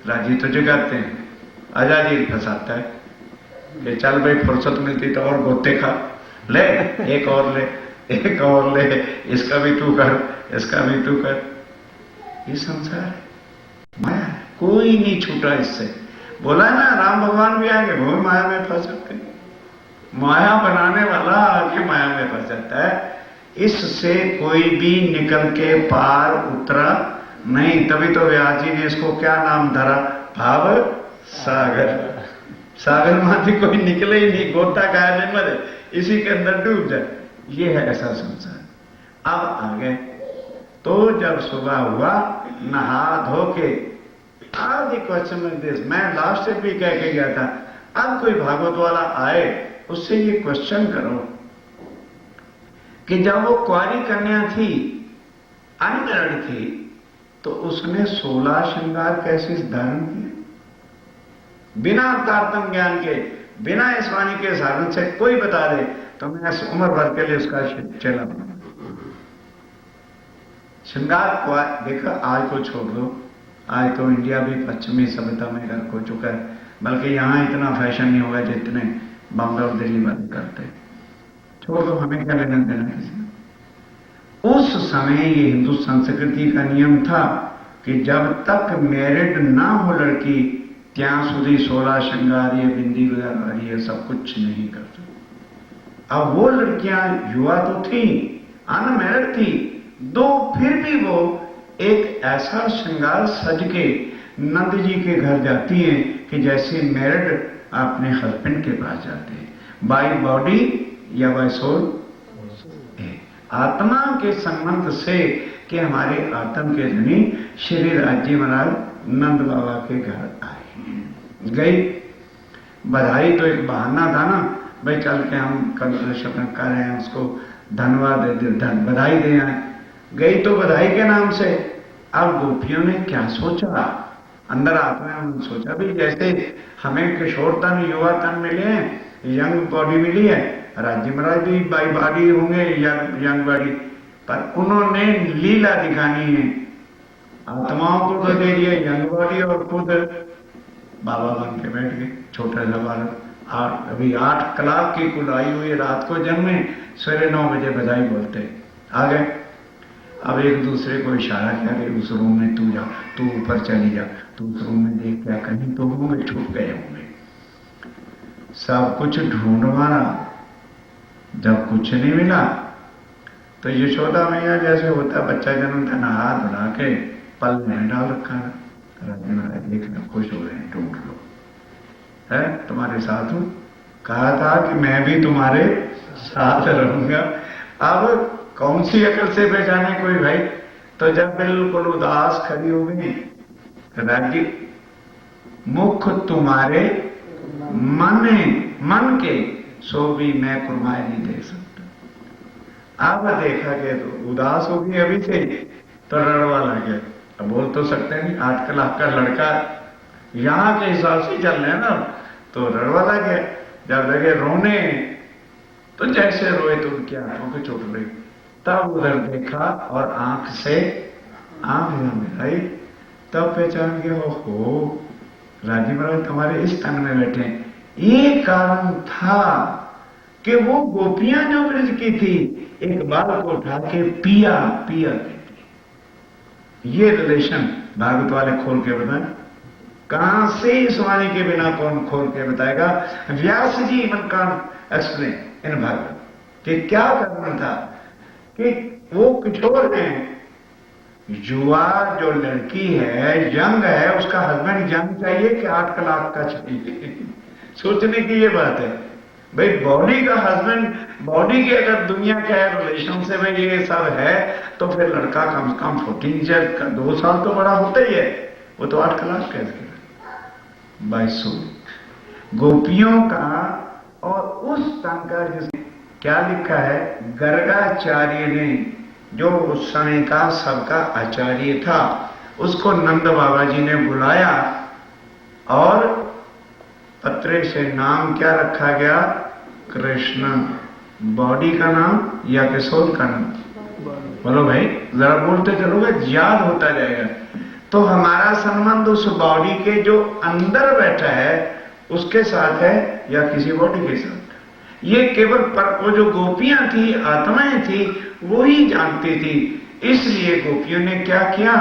राज्य तो जगाते हैं, आजादी फंसाता है कि चल भाई फुर्सत मिलती तो और गोते खा ले, एक और ले, एक और ले, इसका भी तू कर, इसका भी तू कर। ये संसार है, माया है, कोई नहीं छूटा इससे। बोला ना राम भगवान भी आएंगे वो भी माया में फंस सकते हैं, माया बनाने वाला आगे माया में फंस जाता है, इससे कोई भी निकल के पार उतरा नहीं। तभी तो व्यास जी ने इसको क्या नाम धरा, भाव सागर। सागर माथी कोई निकले ही नहीं, गोता खाया नहीं मरे, इसी के अंदर डूब जाए, ये है ऐसा संसार। अब आगे तो जब सुबह हुआ नहा धो के, आज क्वेश्चन में दिस, मैं लास्ट से भी कह के गया था, अब कोई भागवत वाला आए उससे ये क्वेश्चन करो कि जब वो कुंवारी कन्या थी, अनमैरिड थी, तो उसने 16 श्रृंगार कैसे धारण किए, बिना तारतम्य ज्ञान के, बिना इस वाणी के साधन से। कोई बता दे तो मैं उम्र भर के लिए उसका चेला बनूंगा। श्रृंगार देखो, आज को छोड़ दो, आज तो इंडिया भी पश्चिमी सभ्यता में गर्क हो चुका है, बल्कि यहां इतना फैशन नहीं होगा जितने बॉम्बे और दिल्ली वाले करते। छोड़ दो, हमें क्या लेना देना किसी। उस समय ये हिंदू संस्कृति का नियम था कि जब तक मैरिड ना हो लड़की, ત્યાં સુધી 16 श्रृंगार, ये बिंदी वगैरह ये सब कुछ नहीं कर सकती। अब वो लड़कियां युवा तो थी, अनमैरिड थी, दो फिर भी वो एक ऐसा श्रृंगार सज के नंद जी के घर जाती हैं कि जैसे मैरिड अपने हस्बैंड के पास जाते हैं, बाय बॉडी या बाय सोल, आत्मा के संबंध से कि हमारे आत्म के धनी श्री राज्य महाराज नंद बाबा के घर आए। गई बधाई तो एक बहाना था ना, भाई चल के हम कलशपन कर रहे हैं, उसको धन्यवाद बधाई दे आए। गई तो बधाई के नाम से। अब गोपियों ने क्या सोचा, अंदर आत्मा ने सोचा भी जैसे हमें किशोर तन युवा तन मिले हैं, यंग बॉडी मिली है, राज्य महाराज भी बाई बॉडी होंगे, यंग बॉडी, पर उन्होंने लीला दिखानी है, आत्माओं को तो दे दिया यंग बॉडी और खुद बाबा बन के बैठ गए, छोटा सा बालक और अभी 8 कलाक की कुल आई हुई रात को जन्मे, सवेरे 9 बजे बधाई बोलते आ गए। अब एक दूसरे को इशारा किया कि उस रूम में तू जा, तू ऊपर चली जा, तू उस रूम में देख क्या कहीं तो रूम में छुप गए होंगे। सब कुछ ढूंढ मारा, जब कुछ नहीं मिला तो यशोदा मैया जैसे होता बच्चा जन्मता नहा धुला के पल्ले में डाल रखा है। देखना खुश हो रहे हैं, ढूंढ लो है तुम्हारे साथ हूं, कहा था कि मैं भी तुम्हारे साथ रहूंगा। अब कौन सी अकल से पहचाने कोई भाई? तो जब बिल्कुल उदास खड़ी हो गई, राज्य मुख तुम्हारे मन के सो भी मैं कुर्बानी नहीं दे सकता। अब देखा कि तो उदास हो गई अभी से, तो रड़वा लग गया। अब बोल तो सकते नहीं, 8 कलाक का लड़का यहां के हिसाब से चल रहे ना, तो रड़वा लग गया। जब लगे रोने तो जैसे रोए तो उनकी आंखों की चोट रही, तब उधर देखा और आंख से आंख मिलाई, तब पहचान गया हो राजी महाराज तुम्हारे इस तन में बैठे। ये कारण था कि वो गोपियां जो ब्रज की थी, एक बाल को उठा के पिया पिया देती। ये रिलेशन भागवत वाले खोल के बताए, कहां से इस वाणी के बिना कौन खोल के बताएगा। व्यास जी मन का एक्सप्लेन इन भागवत कि क्या करना था कि वो किशोर है, युवा जो लड़की है, यंग है, उसका हस्बैंड यंग चाहिए कि 8 कलाक का चाहिए। सोचने की ये बात है भाई, बॉडी का हस्बैंड, बॉडी के अगर दुनिया का रिलेशन से भाई ये सब है, तो फिर लड़का कम से कम 14 का 2 साल तो बड़ा होता ही है, वो तो 8 कलाक कैसे 22 गोपियों का। और उस तन का जिसने क्या लिखा है, गर्गाचार्य ने, जो उस समय का सबका आचार्य था, उसको नंद बाबा जी ने बुलाया और पत्रे से नाम क्या रखा गया, कृष्ण। बॉडी का नाम या किशोर का नाम? बोलो भाई, जरा बोलते चलोगे याद होता जाएगा। तो हमारा संबंध उस बॉडी के जो अंदर बैठा है उसके साथ है या किसी बॉडी के साथ? ये केवल वो जो गोपियां थी, आत्माएं थी, वो ही जानती थी। इसलिए गोपियों ने क्या किया,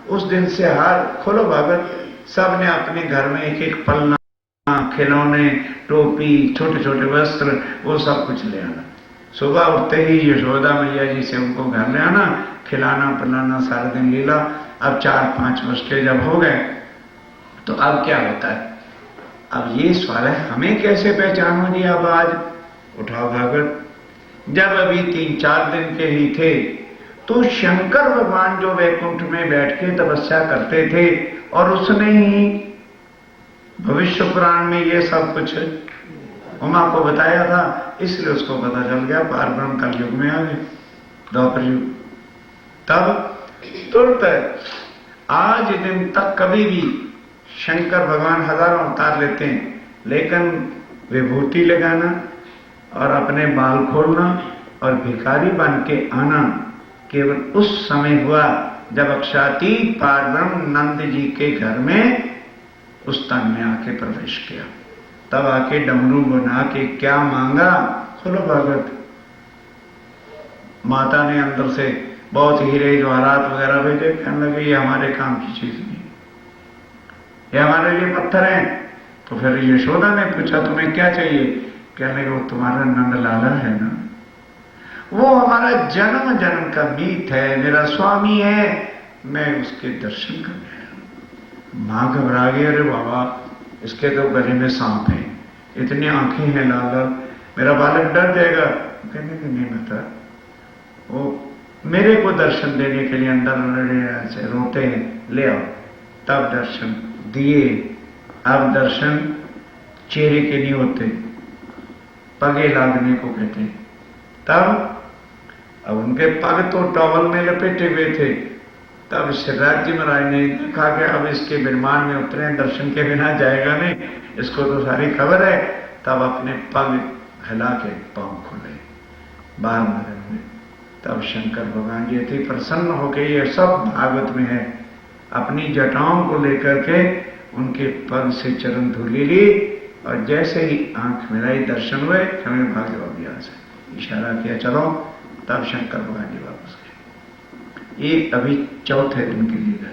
उस दिन से हार खोलो भागवत, सब ने अपने घर में एक एक पलना, खिलौने, टोपी, छोटे छोटे वस्त्र, वो सब कुछ ले आना। सुबह उठते ही यशोदा मैया जी से उनको घर ले आना, खिलाना पिलाना, सारा दिन लीला। अब 4-5 वर्ष के जब हो गए तो अब क्या होता है? अब ये सवाल है, हमें कैसे पहचान होगी? अब आज उठाओ भागवत, जब अभी 3-4 दिन के ही थे तो शंकर भगवान जो वैकुंठ में बैठ के तपस्या करते थे, और उसने ही भविष्य पुराण में ये सब कुछ उमा को बताया था, इसलिए उसको पता चल गया पार ब्रह्म कल युग में आ गए, द्वापर युग। तब तुरंत आज दिन तक कभी भी शंकर भगवान हजारों अवतार लेते हैं, लेकिन विभूति लगाना और अपने बाल खोलना और भिखारी बन के आना केवल उस समय हुआ जब अक्षातीत पारब्रह्म नंद जी के घर में उस तन में आके प्रवेश किया। तब आके डमरू बना के क्या मांगा, खोलो भागवत। माता ने अंदर से बहुत हीरे जवाहरात वगैरह भेजे, कहने लगे ये हमारे काम की चीज नहीं, ये हमारे लिए पत्थर हैं। तो फिर यशोदा ने पूछा तुम्हें क्या चाहिए? कहने लगे वो तुम्हारा नंद लाला है ना, वो हमारा जन्म जन्म का मीत है, मेरा स्वामी है, मैं उसके दर्शन करने आया। मां घबरा गई, अरे बाबा इसके तो गले में सांप है, इतनी आंखें हैं लाल लाल, मेरा बालक डर जाएगा। कहने की नहीं बता, वो मेरे को दर्शन देने के लिए अंदर से रोते हैं, ले आओ। तब दर्शन दिए। अब दर्शन चेहरे के नहीं होते, पगे लागने को कहते हैं। तब अब उनके पग तो टॉवल में लपेटे हुए थे। तब शिवराज जी महाराज ने देखा कि अब इसके विमान में उतरे, दर्शन के बिना जाएगा नहीं, इसको तो सारी खबर है। तब अपने पग हिला के पांव खोले बाहर मंदिर में। तब शंकर भगवान जी थे प्रसन्न होके, ये सब भागवत में है, अपनी जटाओं को लेकर के उनके पग से चरण धूली ली और जैसे ही आंख मिलाई दर्शन हुए हमें भाग जाओ यहाँ से, इशारा किया चलो, तब शंकर भगवान जी वापस गए। ये अभी चौथे दिन की लीला।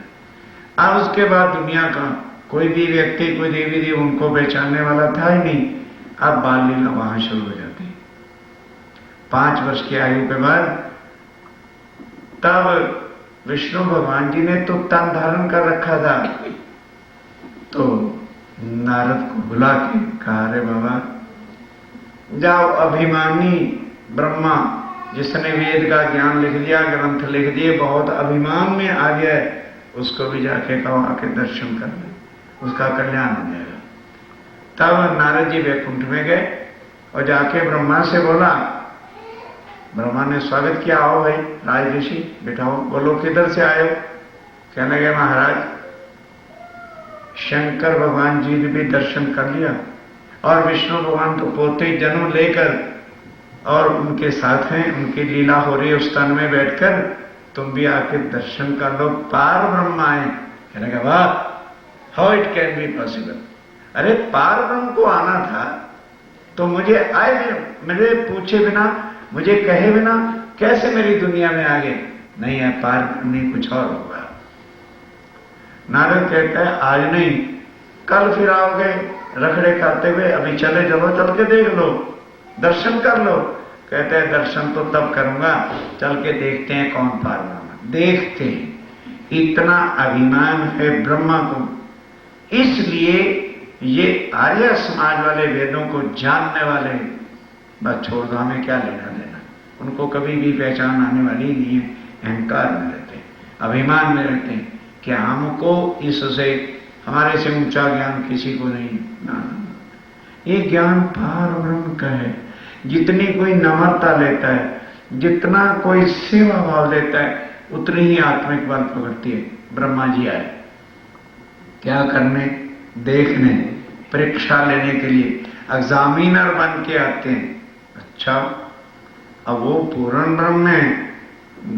अब उसके बाद दुनिया का कोई भी व्यक्ति, कोई देवी देव उनको पहचानने वाला था ही नहीं। अब बाल लीला वहां शुरू हो जाती। 5 वर्ष की आयु के बाद तब विष्णु भगवान जी ने तो तन धारण कर रखा था, तो नारद को बुला के कहा, अरे बाबा जाओ, अभिमानी ब्रह्मा जिसने वेद का ज्ञान लिख दिया, ग्रंथ लिख दिए, बहुत अभिमान में आ गया है, उसको भी जाके कहो आके दर्शन कर ले, उसका कल्याण हो जाएगा। तब नारद जी वैकुंठ में गए और जाके ब्रह्मा से बोला। ब्रह्मा ने स्वागत किया, आओ भाई राज ऋषि बिठाओ। बोलो किधर से आए हो? कहने लगे महाराज शंकर भगवान जी ने भी दर्शन कर लिया और विष्णु भगवान तो पोते जन्म लेकर और उनके साथ हैं, उनकी लीला हो रही है उस तन में बैठकर, तुम भी आके दर्शन कर लो, पार ब्रह्म आए। कहने लगा वाह, how it can be possible. अरे पार ब्रह्म को आना था तो मुझे आए, मेरे पूछे बिना, मुझे कहे बिना कैसे मेरी दुनिया में आ गए? नहीं है पार नहीं, कुछ और होगा। नारद कहता है आज नहीं, कल फिर आओगे रखड़े करते हुए, अभी चले चलो, चल के देख लो, दर्शन कर लो। कहते हैं दर्शन तो तब करूंगा, चल के देखते हैं कौन पार ब्रह्म। देखते हैं, इतना अभिमान है ब्रह्मा को, इसलिए ये आर्य समाज वाले वेदों को जानने वाले बस छोड़ दो, हमें क्या लेना देना, उनको कभी भी पहचान आने वाली नहीं है। अहंकार में रहते हैं, अभिमान में रहते हैं कि हमको इससे, हमारे से ऊंचा ज्ञान किसी को नहीं। ना, ये ज्ञान पार ब्रह्म का है। जितनी कोई नम्रता लेता है, जितना कोई सेवा भाव लेता है, उतनी ही आत्मिक बल प्रवृत्ति है। ब्रह्मा जी आए क्या करने? देखने, परीक्षा लेने के लिए, एग्जामिनर बन के आते हैं। अच्छा, अब वो पूर्ण ब्रह्म ने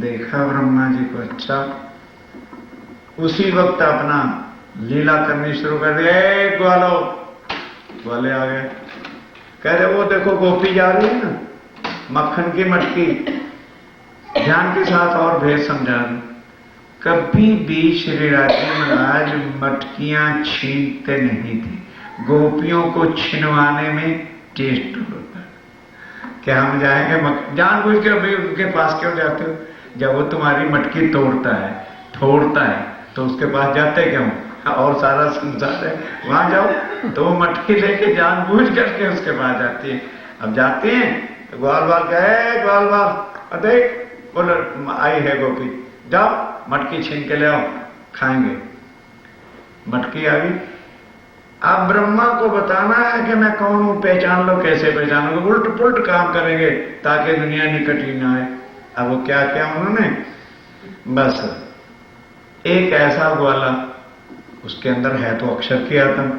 देखा ब्रह्मा जी को, अच्छा, उसी वक्त अपना लीला करनी शुरू कर दिया। ग्वालो, ग्वाले आ गए, कह रहे वो देखो गोपी जा रही है ना, मक्खन की मटकी। ध्यान के साथ और भेद समझा रही। कभी भी श्री राधे महाराज मटकियां छीनते नहीं थे, गोपियों को छिनवाने में टेस्ट होता है। क्या हम जाएंगे जानबूझ के अभी उनके पास क्यों जाते हो? जब वो तुम्हारी मटकी तोड़ता है, फोड़ता है, तो उसके पास जाते क्यों? और सारा संसार है, वहां जाओ तो वो मटकी लेके जानबूझ करके उसके पास जाती है। अब जाती हैं तो ग्वाल बाल कहे, ग्वाल बाल देख बोलो आई है गोपी, जाओ मटकी छीन के ले आओ, खाएंगे। मटकी आ गई। अब ब्रह्मा को बताना है कि मैं कौन हूं, पहचान लो। कैसे पहचानोगे? उल्ट पुल्ट काम करेंगे ताकि दुनिया निकट ही ना आए। अब वो क्या क्या उन्होंने, बस एक ऐसा ग्वाला, उसके अंदर है तो अक्षर की आत्म,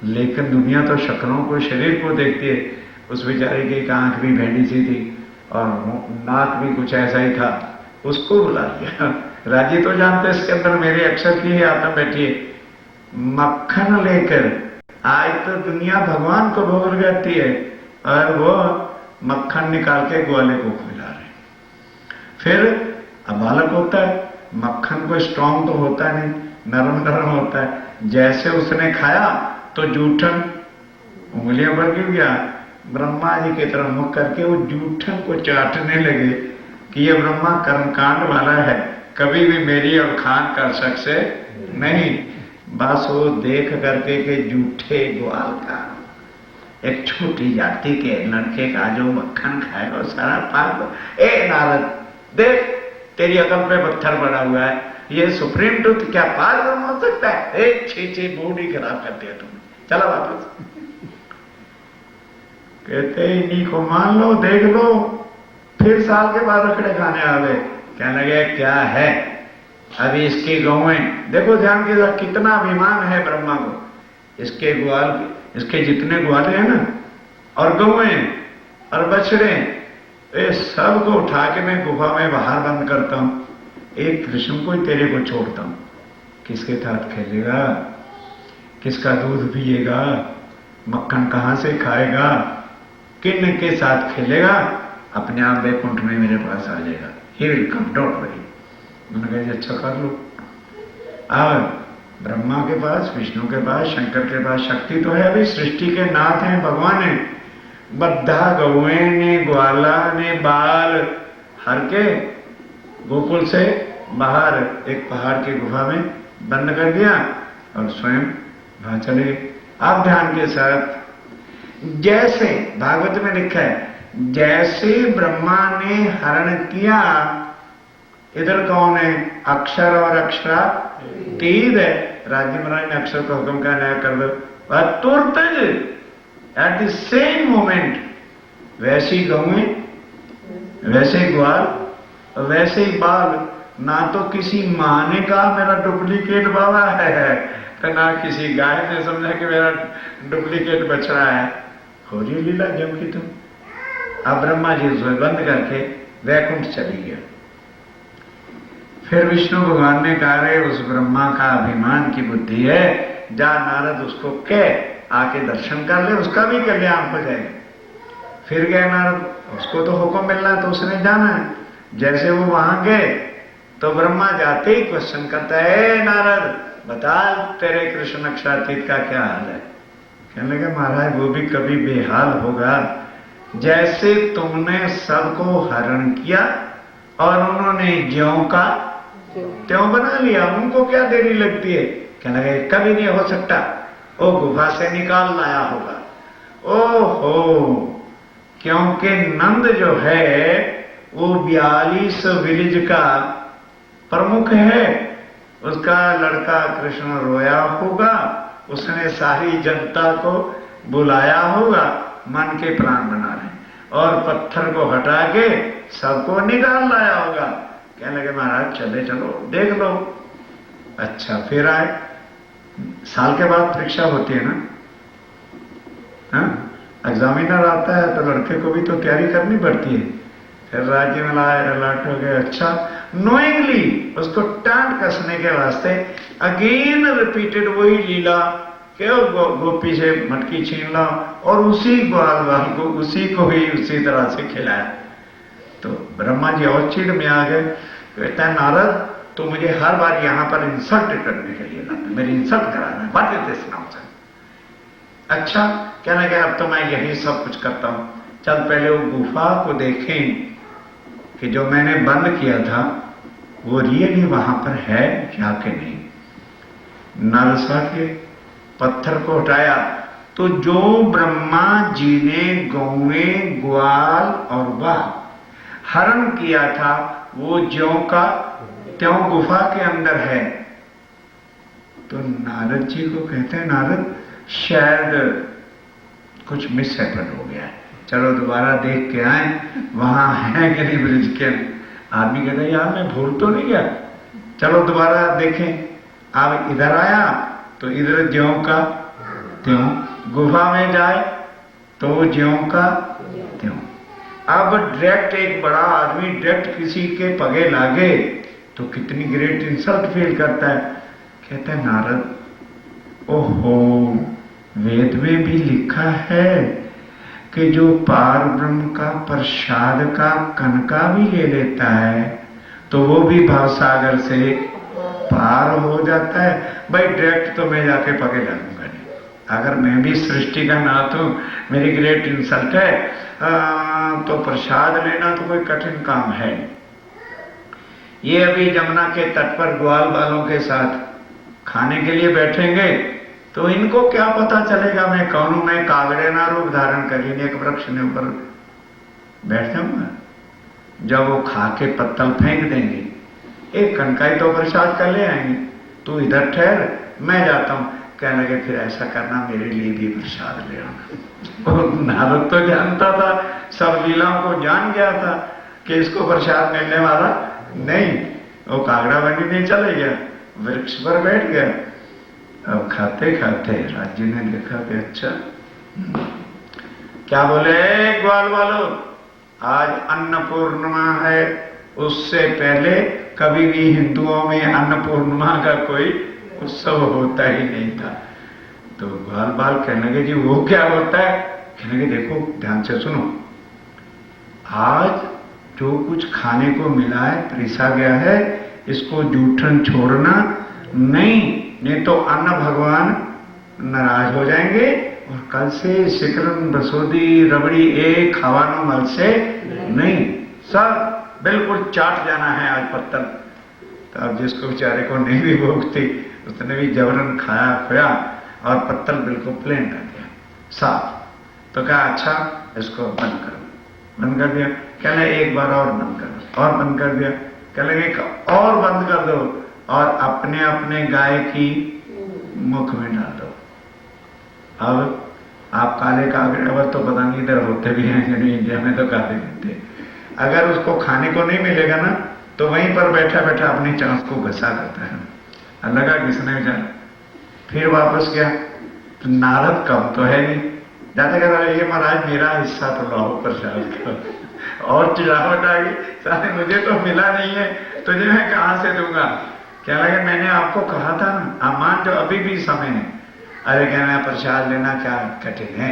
लेकिन दुनिया तो शक्लों को, शरीर को देखती है। उस बेचारे की एक आंख भी भेड़ी सी थी और नाक भी कुछ ऐसा ही था, उसको बुला लिया। राजी तो जानते इसके अंदर मेरे अक्षर की ही आत्मा बैठी है। मक्खन लेकर, आज तो दुनिया भगवान को भोग जाती है और वो मक्खन निकाल के ग्वाले को खिला रहे। फिर अब बालक होता है, मक्खन को स्ट्रांग तो होता नहीं, नरम नरम होता है। जैसे उसने खाया तो जूठन उंगलियों पर गिर गया। ब्रह्मा जी की तरफ मुख करके वो जूठन को चाटने लगे कि ये ब्रह्मा कर्मकांड वाला है, कभी भी मेरी और खान कर सकते नहीं। बस वो देख करके के जूठे ग्वाल का, एक छोटी जाति के लड़के का जो मक्खन खाएगा सारा पाप। ए नारद देख, तेरी अकल पे पत्थर पड़ा हुआ है, ये सुप्रीम ट्रुथ क्या पार ब्रह्म हो सकता है? एक छीछी बूढ़ी खराब कर दिया तुमने, चलो वापस। कहते इन्हीं को मान लो, देख लो। फिर साल के बाद रखड़े खाने आ गए। कहने लगे क्या है, अभी इसकी गौएं देखो, ध्यान के साथ कितना अभिमान है ब्रह्मा को। इसके ग्वाल, इसके जितने ग्वाले हैं ना, और गौएं और बछड़े, ये सबको उठा के मैं गुफा में बाहर बंद करता हूं, एक कृष्ण को ही तेरे को छोड़ता हूं। किसके साथ खेलेगा, किसका दूध पिएगा, मक्खन कहां से खाएगा, किन के साथ खेलेगा, अपने आप वैकुंठ में मेरे पास आ जाएगा। He will come, don't worry. उन्होंने कहा अच्छा कर लो। अब ब्रह्मा के पास, विष्णु के पास, शंकर के पास शक्ति तो है, अभी सृष्टि के नाथ हैं भगवान है। बद्धा गौए ने, ग्वाला ने बाल हर के गोकुल से बाहर एक पहाड़ की गुफा में बंद कर दिया और स्वयं वहां चले गए। आप ध्यान के साथ, जैसे भागवत में लिखा है, जैसे ब्रह्मा ने हरण किया, इधर कौन है, अक्षर और अक्षरा तीर है। राज्य महाराज ने अक्षर को हुक्म का न्याय कर दो, तुरंत एट द सेम मोमेंट वैसी गौएं, वैसे ग्वाल, वैसे ही बाल। ना तो किसी माँ ने कहा मेरा डुप्लीकेट बाबा है, तो ना किसी गाय ने समझा कि मेरा डुप्लीकेट बछड़ा है। हो रही लीला जब की तुम। अब ब्रह्मा जी उसमें बंद करके वैकुंठ चली गया। फिर विष्णु भगवान ने कहा रे उस ब्रह्मा का अभिमान की बुद्धि है, जा नारद उसको कह आके दर्शन कर ले, उसका भी कल्याण हो जाएगा। फिर गए नारद, उसको तो हुक्म मिलना तो उसने जाना है। जैसे वो वहां गए तो ब्रह्मा जाते ही क्वेश्चन करता है, नारद बता तेरे कृष्ण अक्षरातीत का क्या हाल है। कहने लगे महाराज वो भी कभी बेहाल होगा, जैसे तुमने सबको हरण किया और उन्होंने ज्यों का त्यों बना लिया, उनको क्या देरी लगती है। कहने लगे कभी नहीं हो सकता, वो गुफा से निकाल लाया होगा। ओहो, क्योंकि नंद जो है वो 42 विलेज का प्रमुख है, उसका लड़का कृष्ण रोया होगा, उसने सारी जनता को बुलाया होगा, मन के प्राण बना रहे और पत्थर को हटा के सबको निकाल लाया होगा। कहने लगे महाराज चले चलो देख लो। अच्छा फिर आए, साल के बाद परीक्षा होती है ना, एग्जामिनर आता है तो लड़के को भी तो तैयारी करनी पड़ती है। फिर राज्य में लाए, अलर्ट हो गए। अच्छा, नोइंगली उसको टांट कसने के वास्ते अगेन रिपीटेड वही लीला कि गोपी से मटकी छीन ला और उसी ग्वाल वाल को उसी को ही उसी तरह से खिलाया। तो ब्रह्मा जी और चिड़ में आ गए, कहता है नारद तो मुझे हर बार यहां पर इंसल्ट करने के लिए लाता, मेरी इंसल्ट कराना, व्हाट इज दिस नॉनसेंस। अच्छा, कहने लगे अब तो मैं यही सब कुछ करता हूं, चल पहले वो गुफा को देखें कि जो मैंने बंद किया था वो रियली वहां पर है क्या कि नहीं। नारसा के पत्थर को हटाया तो जो ब्रह्मा जी ने गौएं, ग्वाल और बाल हरण किया था वो ज्यों का त्यों गुफा के अंदर है। तो नारद जी को कहते हैं नारद शायद कुछ मिस हैपन हो गया है, चलो दोबारा देख के आए वहां है कि नहीं ब्रिज के। आदमी कहते हैं यार मैं भूल तो नहीं गया, चलो दोबारा देखें। अब इधर आया तो इधर ज्यों का त्यों, गुफा में जाए तो ज्यों का त्यों। अब डायरेक्ट एक बड़ा आदमी डायरेक्ट किसी के पगे लागे तो कितनी ग्रेट इंसल्ट फील करता है। कहता है नारद ओहो, वेद में भी लिखा है कि जो पार ब्रह्म का प्रसाद का कनका भी ले लेता है तो वो भी भवसागर से पार हो जाता है। भाई डायरेक्ट तो मैं जाके पगे लगूंगा नहीं, अगर मैं भी सृष्टि का नाथ हूं, मेरी ग्रेट इंसल्ट है, तो प्रसाद लेना तो कोई कठिन काम है। ये अभी जमुना के तट पर ग्वाल वालों के साथ खाने के लिए बैठेंगे तो इनको क्या पता चलेगा मैं कौन हूं। मैं कागड़े ना रूप धारण करीने एक वृक्ष के ऊपर बैठ जाऊंगा, जब वो खा के पत्तल फेंक देंगे, एक कनकाई तो प्रसाद कर ले आएंगे, तू इधर ठहर मैं जाता हूं। कहने लगे फिर ऐसा करना मेरे लिए भी प्रसाद ले आना। और नारद तो जानता था, सब लीलाओं को जान गया था कि इसको प्रसाद मिलने वाला नहीं। वो कागड़ा बनी नहीं चले गया, वृक्ष पर बैठ गया। अब खाते खाते राज्य ने देखा कि अच्छा क्या बोले ग्वाल वालों, आज अन्नपूर्णिमा है, उससे पहले कभी भी हिंदुओं में अन्नपूर्णिमा का कोई उत्सव होता ही नहीं था। तो ग्वाल बाल कहने लगे जी वो क्या होता है? कहने लगे देखो ध्यान से सुनो, आज जो कुछ खाने को मिला है परीसा गया है, इसको जूठन छोड़ना नहीं तो अन्न भगवान नाराज हो जाएंगे और कल से सिकरन बसोदी रबड़ी एक खावानो मल से नहीं, सब बिल्कुल चाट जाना है आज पत्तल। तो अब जिसको बेचारे को नहीं भी भूख थी उसने भी जबरन खाया खोया और पत्तल बिल्कुल प्लेन कर दिया साफ। तो कहा अच्छा इसको बंद करो, बंद कर दिया। कहने एक बार और बंद करो, और बंद कर दिया। कहने लगे और बंद कर दो और अपने अपने गाय की मुख में डाल दो। अब आप काले कागड़े अब तो पता नहीं इधर होते भी हैं कि नहीं, इंडिया में तो काले मिलते। अगर उसको खाने को नहीं मिलेगा ना तो वहीं पर बैठा बैठा अपनी चांस को घसा करता है। लगा किसने बेचारा, फिर वापस गया तो नारद कम तो है नहीं, जाते कहता ये महाराज मेरा हिस्सा तो लाओ प्रसाद का। और चिड़ावट आ गई, साले मुझे तो मिला नहीं है, तुझे मैं कहां से दूंगा? क्या लगे मैंने आपको कहा था ना, आप मान जो अभी भी समय है। अरे कहना प्रसाद लेना क्या कठिन है।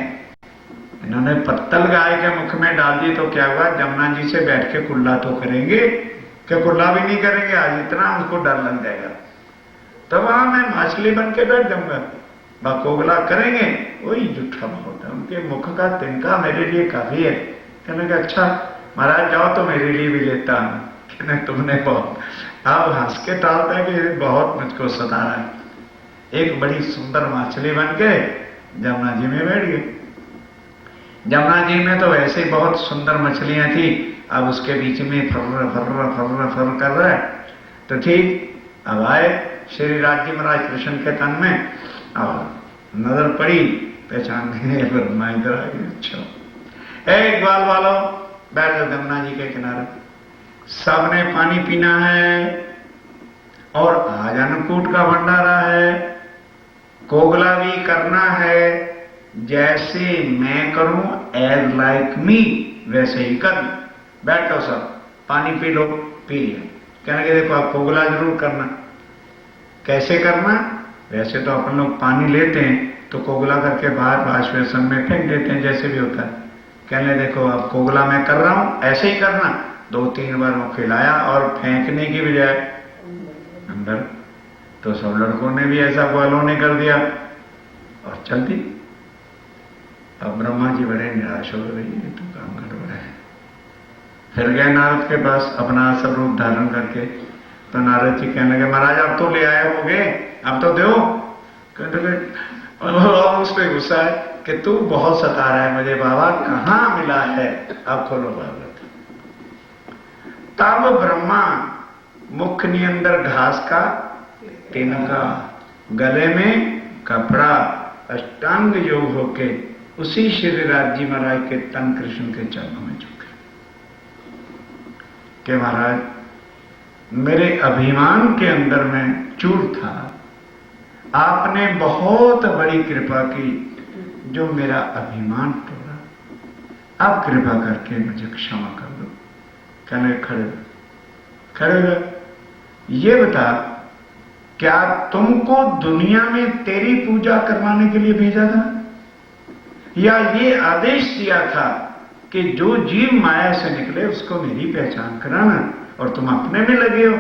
इन्होंने पत्तल गाय के मुख में डाल दी तो क्या हुआ, जमुना जी से बैठ के कुल्ला तो करेंगे कि कुल्ला भी नहीं करेंगे आज, इतना उनको डर लग जाएगा। तो वहां मैं मछली बन के बैठ जाऊंगा, बकोगला करेंगे, वही जूठा बहुत है। उनके मुख का तिनका मेरे लिए काफी है। कहने का अच्छा महाराज जाओ तो मेरे लिए भी लेता हूं। कहने तुमने बहुत, अब हंस के टालता है कि बहुत मुझको सता रहा है। एक बड़ी सुंदर मछली बन के जमुना जी में बैठ गए। जमुना जी में तो वैसे बहुत सुंदर मछलियां थी, अब उसके बीच में फर्र फर्र फर्र फर्र कर रहा है। तो ठीक अब आए श्री राज जी महाराज कृष्ण के तन में और नजर पड़ी, पहचान नहीं, ब्रह्मा इधर आ गए। अच्छा एक ग्वाल वालों बैठ जाओ जमुना जी के किनारे, सबने पानी पीना है और आज अन्नकूट का भंडारा है, कोगला भी करना है, जैसे मैं करूं एज लाइक मी वैसे ही कर। बैठो सब पानी पी लो, पी लिया। कहने के देखो आप कोगला जरूर करना। कैसे करना? वैसे तो अपन लोग पानी लेते हैं तो कोगला करके बाहर वाशबेसन में फेंक देते हैं, जैसे भी होता है। कहने देखो अब कोगला मैं कर रहा हूं, ऐसे ही करना। 2-3 बार वो खिलाया और फेंकने की बजाय अंदर, तो सब लड़कों ने भी ऐसा ग्वालों ने कर दिया और चल दी। अब ब्रह्मा जी बड़े निराश हो गए, ये तो काम गड़बड़ है। फिर गए नारद के पास अपना असल रूप धारण करके। तो नारद जी कहने लगे महाराज अब तो ले आए होगे, अब तो दो। उस पर गुस्सा है कि तू बहुत सता रहा है मुझे बाबा, कहां मिला है, अब खोलो भागवत। तब ब्रह्मा मुख के अंदर घास का तिनका, गले में कपड़ा, अष्टांग योग होके उसी श्री राज जी महाराज के तन कृष्ण के चरणों में झुके कि महाराज मेरे अभिमान के अंदर में चूर था, आपने बहुत बड़ी कृपा की जो मेरा अभिमान तोड़ा, आप कृपा करके मुझे क्षमा कर दो। कहने खड़े खड़े ये बता क्या तुमको दुनिया में तेरी पूजा करवाने के लिए भेजा था या ये आदेश दिया था कि जो जीव माया से निकले उसको मेरी पहचान कराना और तुम अपने में लगे हो?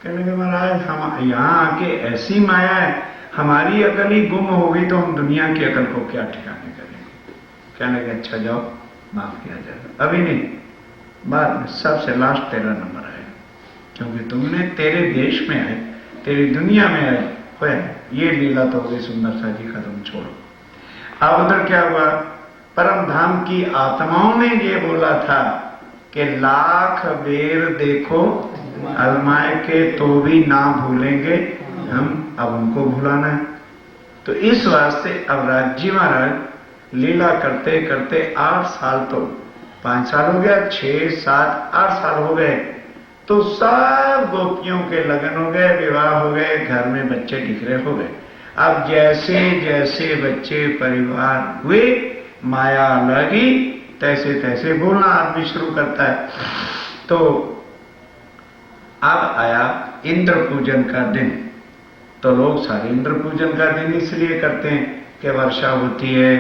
कहने के महाराज हम यहां आके ऐसी माया है, हमारी अकल ही गुम हो गई तो हम दुनिया की अकल को क्या ठिकाने करेंगे। कहने के अच्छा जाओ माफ किया जाएगा, अभी नहीं, बाद में सबसे लास्ट तेरा नंबर आएगा, क्योंकि तुमने तेरे देश में आए, तेरी दुनिया में आए हुए, ये लीला तो हो गई सुंदर सा जी, कदम छोड़ो। अब उधर क्या हुआ, परम धाम की आत्माओं ने ये बोला था कि लाख बेर देखो अलमाए के तो भी ना भूलेंगे हम, अब उनको भुलाना है। तो इस वास्ते अब राजी महाराज लीला करते करते 8 साल, तो 5 साल हो गया, 6, 7, 8 साल हो गए, तो सब गोपियों के लगन हो गए, विवाह हो गए, घर में बच्चे टिकरे हो गए। अब जैसे जैसे बच्चे परिवार हुए, माया लगी, तैसे तैसे बोलना आदमी शुरू करता है। तो अब आया इंद्र पूजन का दिन, तो लोग सारे इंद्र पूजन का दिन इसलिए करते हैं कि वर्षा होती है,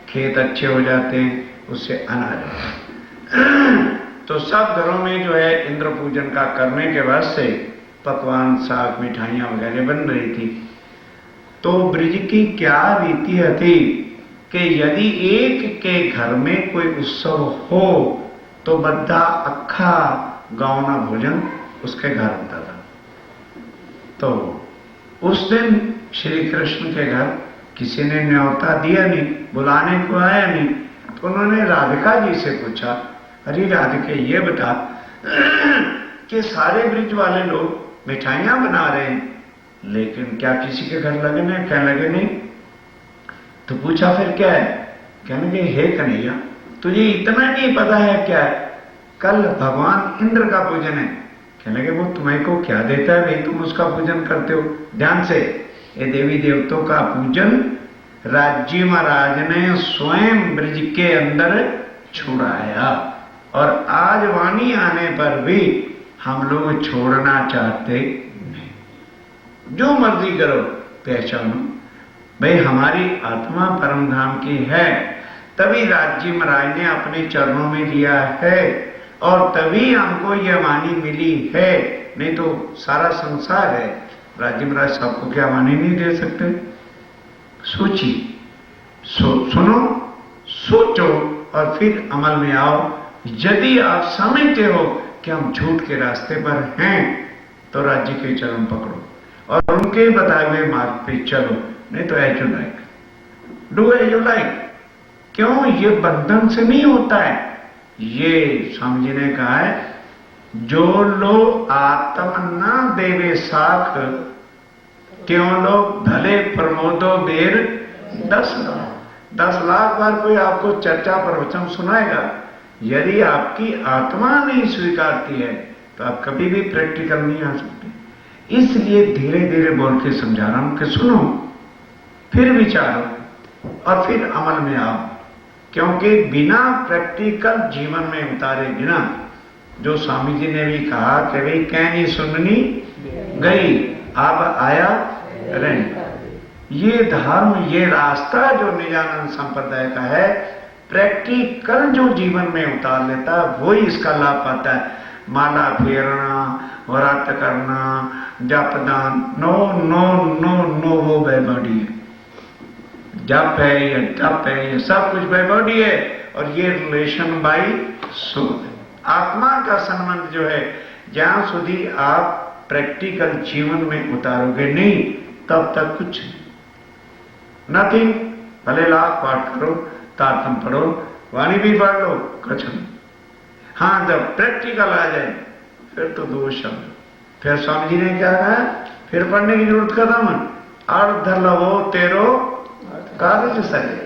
खेत अच्छे हो जाते हैं, उससे अनाज होता है। तो सब घरों में जो है इंद्र पूजन का करने के बाद से पकवान, साग, मिठाइयां वगैरह बन रही थी। तो ब्रिज की क्या रीति थी कि यदि एक के घर में कोई उत्सव हो तो बद्दा अखा गावना भोजन उसके घर होता था। तो उस दिन श्री कृष्ण के घर किसी ने न्योता दिया नहीं, बुलाने को आया नहीं। तो उन्होंने राधिका जी से पूछा, अरे राधिके ये बता कि सारे ब्रिज वाले लोग मिठाइयां बना रहे हैं, लेकिन क्या किसी के घर लगन है? कहने लगे नहीं। तो पूछा फिर क्या है? कहने लगे हे कन्हैया, तुझे इतना नहीं पता है क्या है? कल भगवान इंद्र का पूजन है। कहने लगे वो तुम्हें को क्या देता है भाई, तुम उसका पूजन करते हो? ध्यान से, ये देवी देवताओं का पूजन राज्य महाराज ने स्वयं ब्रिज के अंदर छुड़ाया, और आज वाणी आने पर भी हम लोग छोड़ना चाहते नहीं। जो मर्जी करो, पहचानो भाई हमारी आत्मा परम धाम की है, तभी राज्य महाराज ने अपने चरणों में लिया है और तभी हमको यह वाणी मिली है। नहीं तो सारा संसार है, राज्य महाराज सबको क्या वाणी नहीं दे सकते? सोचिए, सुनो, सोचो और फिर अमल में आओ। यदि आप समझते हो कि हम झूठ के रास्ते पर हैं तो राज्य के चरण पकड़ो और उनके बताए हुए मार्ग पे चलो, नहीं तो as you like, do as you like. क्यों? ये बंधन से नहीं होता है। ये स्वामी जी ने कहा है, जो लो आत्म न देवे साख, त्यों लो भले प्रमोदो बेर 10 लाख बार कोई आपको चर्चा प्रवचन सुनाएगा, यदि आपकी आत्मा नहीं स्वीकारती है तो आप कभी भी प्रैक्टिकल नहीं आ सकते। इसलिए धीरे धीरे बोल के समझा रहा हूं कि सुनो, फिर विचारो और फिर अमल में आओ। क्योंकि बिना प्रैक्टिकल जीवन में उतारे बिना, जो स्वामी जी ने भी कहा कि भाई कहनी सुननी गई, अब आया रही। ये धर्म, ये रास्ता जो निजानंद संप्रदाय का है, प्रैक्टिकल जो जीवन में उतार लेता है वही इसका लाभ पाता है। माला फेरना, व्रत करना, जप दान, नो नो नो नो, वो बैबॉडी है। जप है या तप है, ये सब कुछ बैबॉडी है और ये रिलेशन बाई सोल। आत्मा का संबंध जो है, जहां સુધી आप प्रैक्टिकल जीवन में उतारोगे नहीं, तब तक कुछ नथिंग। भले लाख पाठ करो, तारतम पढ़ो, वाणी भी पढ़ लो, कुछ नहीं। हाँ, जब प्रैक्टिकल आ जाए फिर तो दो शब्द। फिर स्वामी जी ने क्या कहा? फिर पढ़ने की जरूरत खत्म। अर्ध लवो तेरो कागज सरे,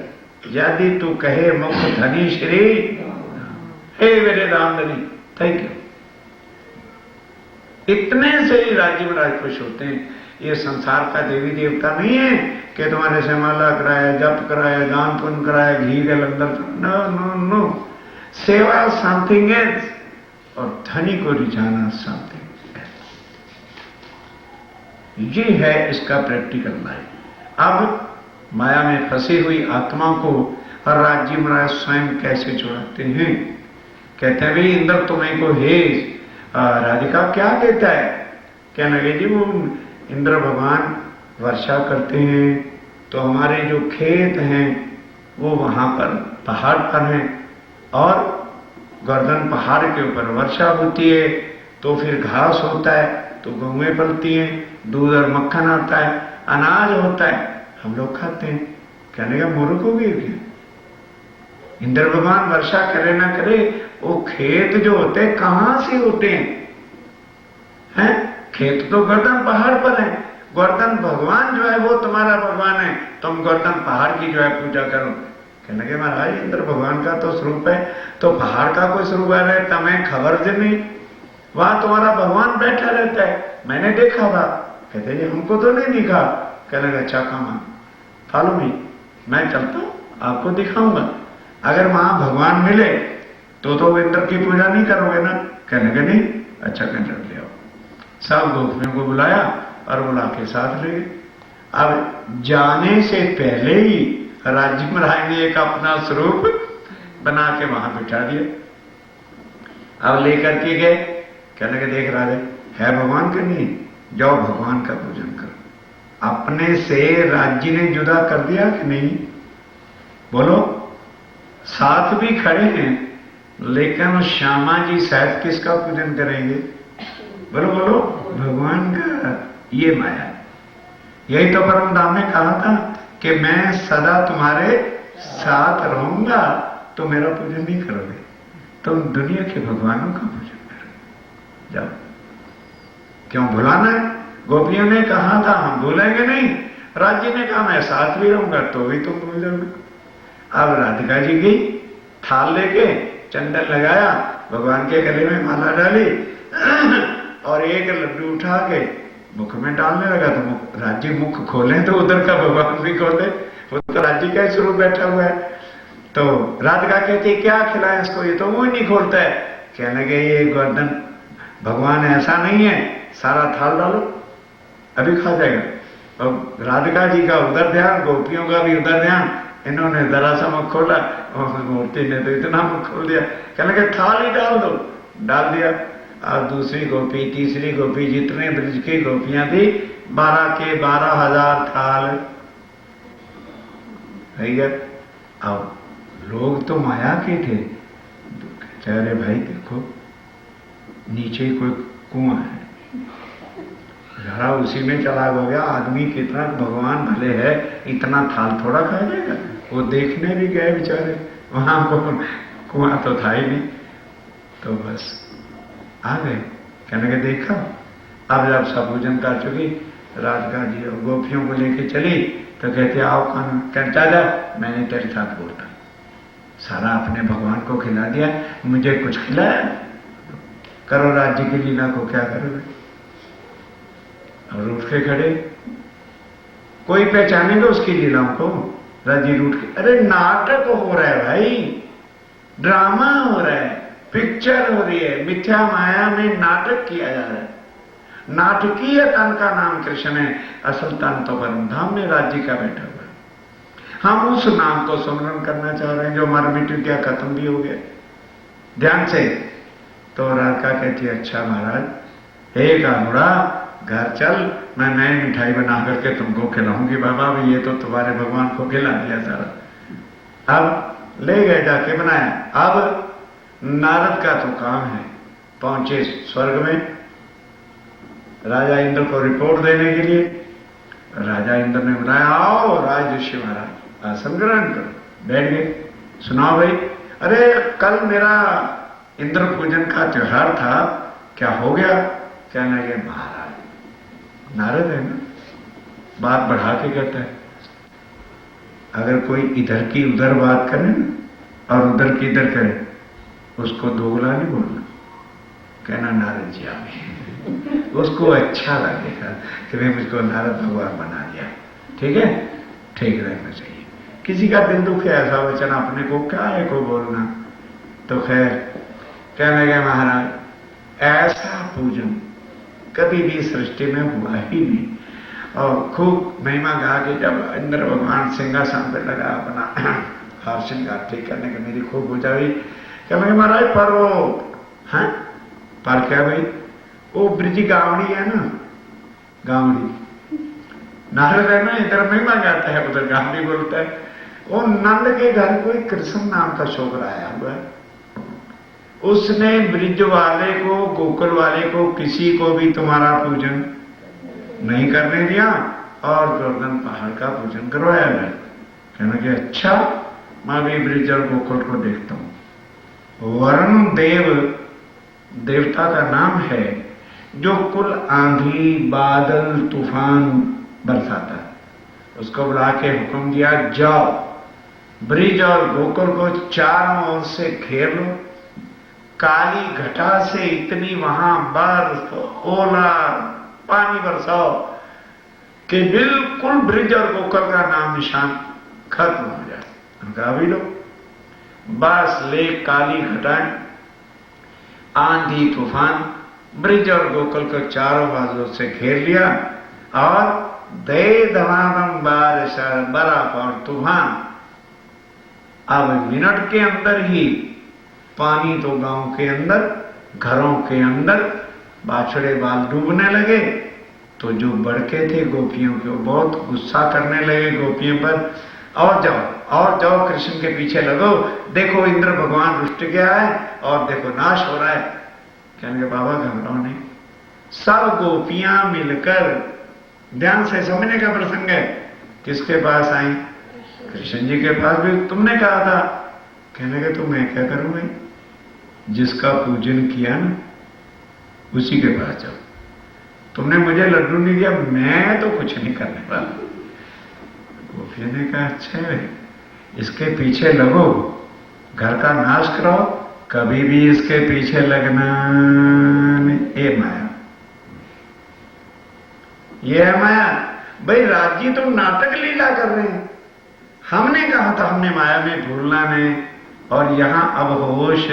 यदि तू कहे मुख धनी श्री, हे मेरे रामधनी, थैंक यू। इतने से ही राज्य महाराज खुश होते हैं। ये संसार का देवी देवता नहीं है कि तुम्हारे से माला कराया, जप कराया, दान पुण्य कराया, घी के लंगर। नो नो नो, सेवा समथिंग एल्स और धनी को रिझाना समथिंग। ये है इसका प्रैक्टिकल लाइफ। अब माया में फंसी हुई आत्मा को और राज्य महाराज स्वयं कैसे छुड़ाते हैं? कहते हैं भाई इंद्र तुम्हें को हे राधिका क्या कहता है? कहने लगे जी वो इंद्र भगवान वर्षा करते हैं तो हमारे जो खेत हैं वो वहां पर पहाड़ पर हैं और गर्दन पहाड़ के ऊपर वर्षा होती है तो फिर घास होता है तो गौएं पलती हैं, दूध और मक्खन आता है, अनाज होता है, हम लोग खाते हैं। कहने का मूर्ख हो गए क्या? इंद्र भगवान वर्षा करे ना करे, वो खेत जो होते हैं कहां से होते हैं? खेत तो गर्दन पहाड़ पर है। गर्दन भगवान जो है वो तुम्हारा भगवान है, तुम गर्दन पहाड़ की जो है पूजा करो। कहने के महाराज इंद्र भगवान का तो स्वरूप है, तो पहाड़ का कोई स्वरूप है, तुम्हें खबर से नहीं? वहां तुम्हारा भगवान बैठा रहता है, मैंने देखा था। कहते जी हमको तो नहीं दिखा। कहने लगा अच्छा काम, फॉलो मी, मैं चलता हूं, आपको दिखाऊंगा। अगर वहां भगवान मिले तो इंद्र की पूजा नहीं करोगे ना? कहने लगे नहीं, अच्छा कंट्रोल ले आओ। सब गोपियों को बुलाया और बुला के साथ ले गए। अब जाने से पहले ही राज्य महाराज ने एक अपना स्वरूप बना के वहां बिठा दिया। अब लेकर के गए, कहने लगे देख राजा है भगवान के नहीं, जाओ भगवान का पूजन करो। अपने से राज्य ने जुदा कर दिया कि नहीं? बोलो, साथ भी खड़े हैं, लेकिन श्यामा जी शायद किसका पूजन करेंगे? बोलो बोलो, भगवान का। ये माया, यही तो परम धाम ने कहा था कि मैं सदा तुम्हारे साथ रहूंगा, तो मेरा पूजन नहीं करोगे, तुम दुनिया के भगवानों का पूजन करोगे। जाओ, क्यों भुलाना है? गोपियों ने कहा था हम भूलेंगे नहीं, राज्य ने कहा मैं साथ भी रहूंगा, तो भी तुम भूल जाओगे। अब राधिका जी गई, थाल लेके चंदन लगाया, भगवान के गले में माला डाली और एक लड्डू उठा के मुख में डालने लगा। तो राज्य मुख खोले तो उधर का भगवान भी खोले, वो तो राज्य का स्वरूप बैठा हुआ है। तो राधिका कहती क्या खिलाए इसको, ये तो मुंह नहीं खोलता है। कहने लगे ये गर्दन भगवान ऐसा नहीं है, सारा थाल डालो अभी खा जाएगा। और राधिका जी का उधर ध्यान, गोपियों का भी उधर ध्यान, इन्होंने जरा सा मुख खोला और मूर्ति ने तो इतना मुख खोल दिया। कहने लगे थाल ही डाल दो, डाल दिया। अब दूसरी गोपी, तीसरी गोपी, जितने ब्रज की गोपियां थी 12 के 12,000 थाल है गए। अब लोग तो माया के थे, कह रहे भाई देखो नीचे कोई कुआं है, जरा उसी में चला हो गया, आदमी कितना भगवान भले है, इतना थाल थोड़ा खा जाएगा। वो देखने भी गए बेचारे, वहां को कुआं तो था ही नहीं, तो बस आ गए। कहने के देखा, अब जब सब भोजन कर चुकी, राधिका जी और गोपियों को लेके चली, तो कहते आओ खाना। कहता जा मैंने तेरे साथ बोलता, सारा अपने भगवान को खिला दिया, मुझे कुछ खिलाया? करो राज्य की लीला को, क्या करोगे? और उठ के खड़े, कोई पहचानेगा उसकी लीलाओं को? राज्य रूठ के, अरे नाटक हो रहा है भाई, ड्रामा हो रहा है, पिक्चर हो रही है, मिथ्या माया में नाटक किया जा रहा है। नाटकीय तन का नाम कृष्ण है, असल तन तो परम धाम में राज्य का बैठा हुआ है। हम उस नाम को स्मरण करना चाह रहे हैं जो मर मिट गया, खत्म भी हो गया। ध्यान से। तो राधिका कहती है अच्छा महाराज, हे कानुड़ा घर चल, मैं नई मिठाई बना करके तुमको खिलाऊंगी। बाबा भी ये तो तुम्हारे भगवान को खिला दिया सारा। अब ले गए, जाके बनाया। अब नारद का तो काम है, पहुंचे स्वर्ग में राजा इंद्र को रिपोर्ट देने के लिए। राजा इंद्र ने बुलाया, आओ राज ऋषि महाराज आसन ग्रहण करो। बैठ गए, सुनाओ भाई। अरे कल मेरा इंद्र पूजन का त्योहार था, क्या हो गया? कहने लगे महाराज, नारद है ना, बात बढ़ा के कहता है, अगर कोई इधर की उधर बात करे ना और उधर की इधर करे, उसको दोगला नहीं बोलना, कहना नारद जी आप। उसको अच्छा लगेगा कि भाई मुझको नारद भगवान बना दिया। ठीक है, ठीक रहना चाहिए। किसी का दिल दुख है, ऐसा वचन अपने को क्या है को बोलना। तो खैर कहने लगे महाराज ऐसा पूजन कभी भी सृष्टि में हुआ ही नहीं। और खूब महिमा गा के जब इंद्र भगवान सिंहासन पे लगा अपना हार श्रृंगार ठीक करने के, मेरी खूब पूजा हुई। क्या मैं महाराज पर वो है पर क्या भाई, वो ब्रिज गावड़ी है ना, गावड़ी नारद है ना, इधर महिमा गाता है उधर गावड़ी बोलता है। वो नंद के घर कोई कृष्ण नाम का छोकरा आया हुआ है, उसने ब्रिज वाले को, गोकुल वाले को, किसी को भी तुम्हारा पूजन नहीं करने दिया और गोवर्धन पहाड़ का पूजन करवाया है। कहना कि अच्छा, मैं भी ब्रिज और गोकुल को देखता हूं। वरुण देव देवता का नाम है जो कुल आंधी बादल तूफान बरसाता है। उसको बुला के हुक्म दिया, जाओ ब्रिज और गोकुल को चारों ओर से घेर लो, काली घटा से इतनी वहां बर्फ ओला पानी बरसाओ कि बिल्कुल ब्रिज और गोकुल का नाम निशान खत्म हो जाए। उनका भी लो, बस ले काली घटाएं, आंधी तूफान ब्रिज और गोकुल को चारों बाजू से घेर लिया और दे धमाधम बारिश बर्फ और तूफान। अब मिनट के अंदर ही पानी तो गांव के अंदर, घरों के अंदर, बाछड़े बाल डूबने लगे। तो जो बड़के थे गोपियों के, बहुत गुस्सा करने लगे गोपियों पर। और जाओ कृष्ण के पीछे लगो, देखो इंद्र भगवान रुष्ट गया है और देखो नाश हो रहा है। कहने बाबा घबराओ नहीं। सब गोपियां मिलकर, ध्यान से समझने का प्रसंग है, किसके पास आई? कृष्ण जी के पास। भी तुमने कहा था। कहने के तो मैं क्या करूं भाई, जिसका पूजन किया ना उसी के पास जाओ। तुमने मुझे लड्डू नहीं दिया, मैं तो कुछ नहीं करने वाला। गोपियों ने कहा अच्छा है, इसके पीछे लगो, घर का नाश कराओ, कभी भी इसके पीछे लगना नहीं। ये माया, ये है माया। भाई राजी तुम नाटक लीला कर रहे हैं। हमने कहा था हमने माया में भूलना नहीं, और यहां अब होश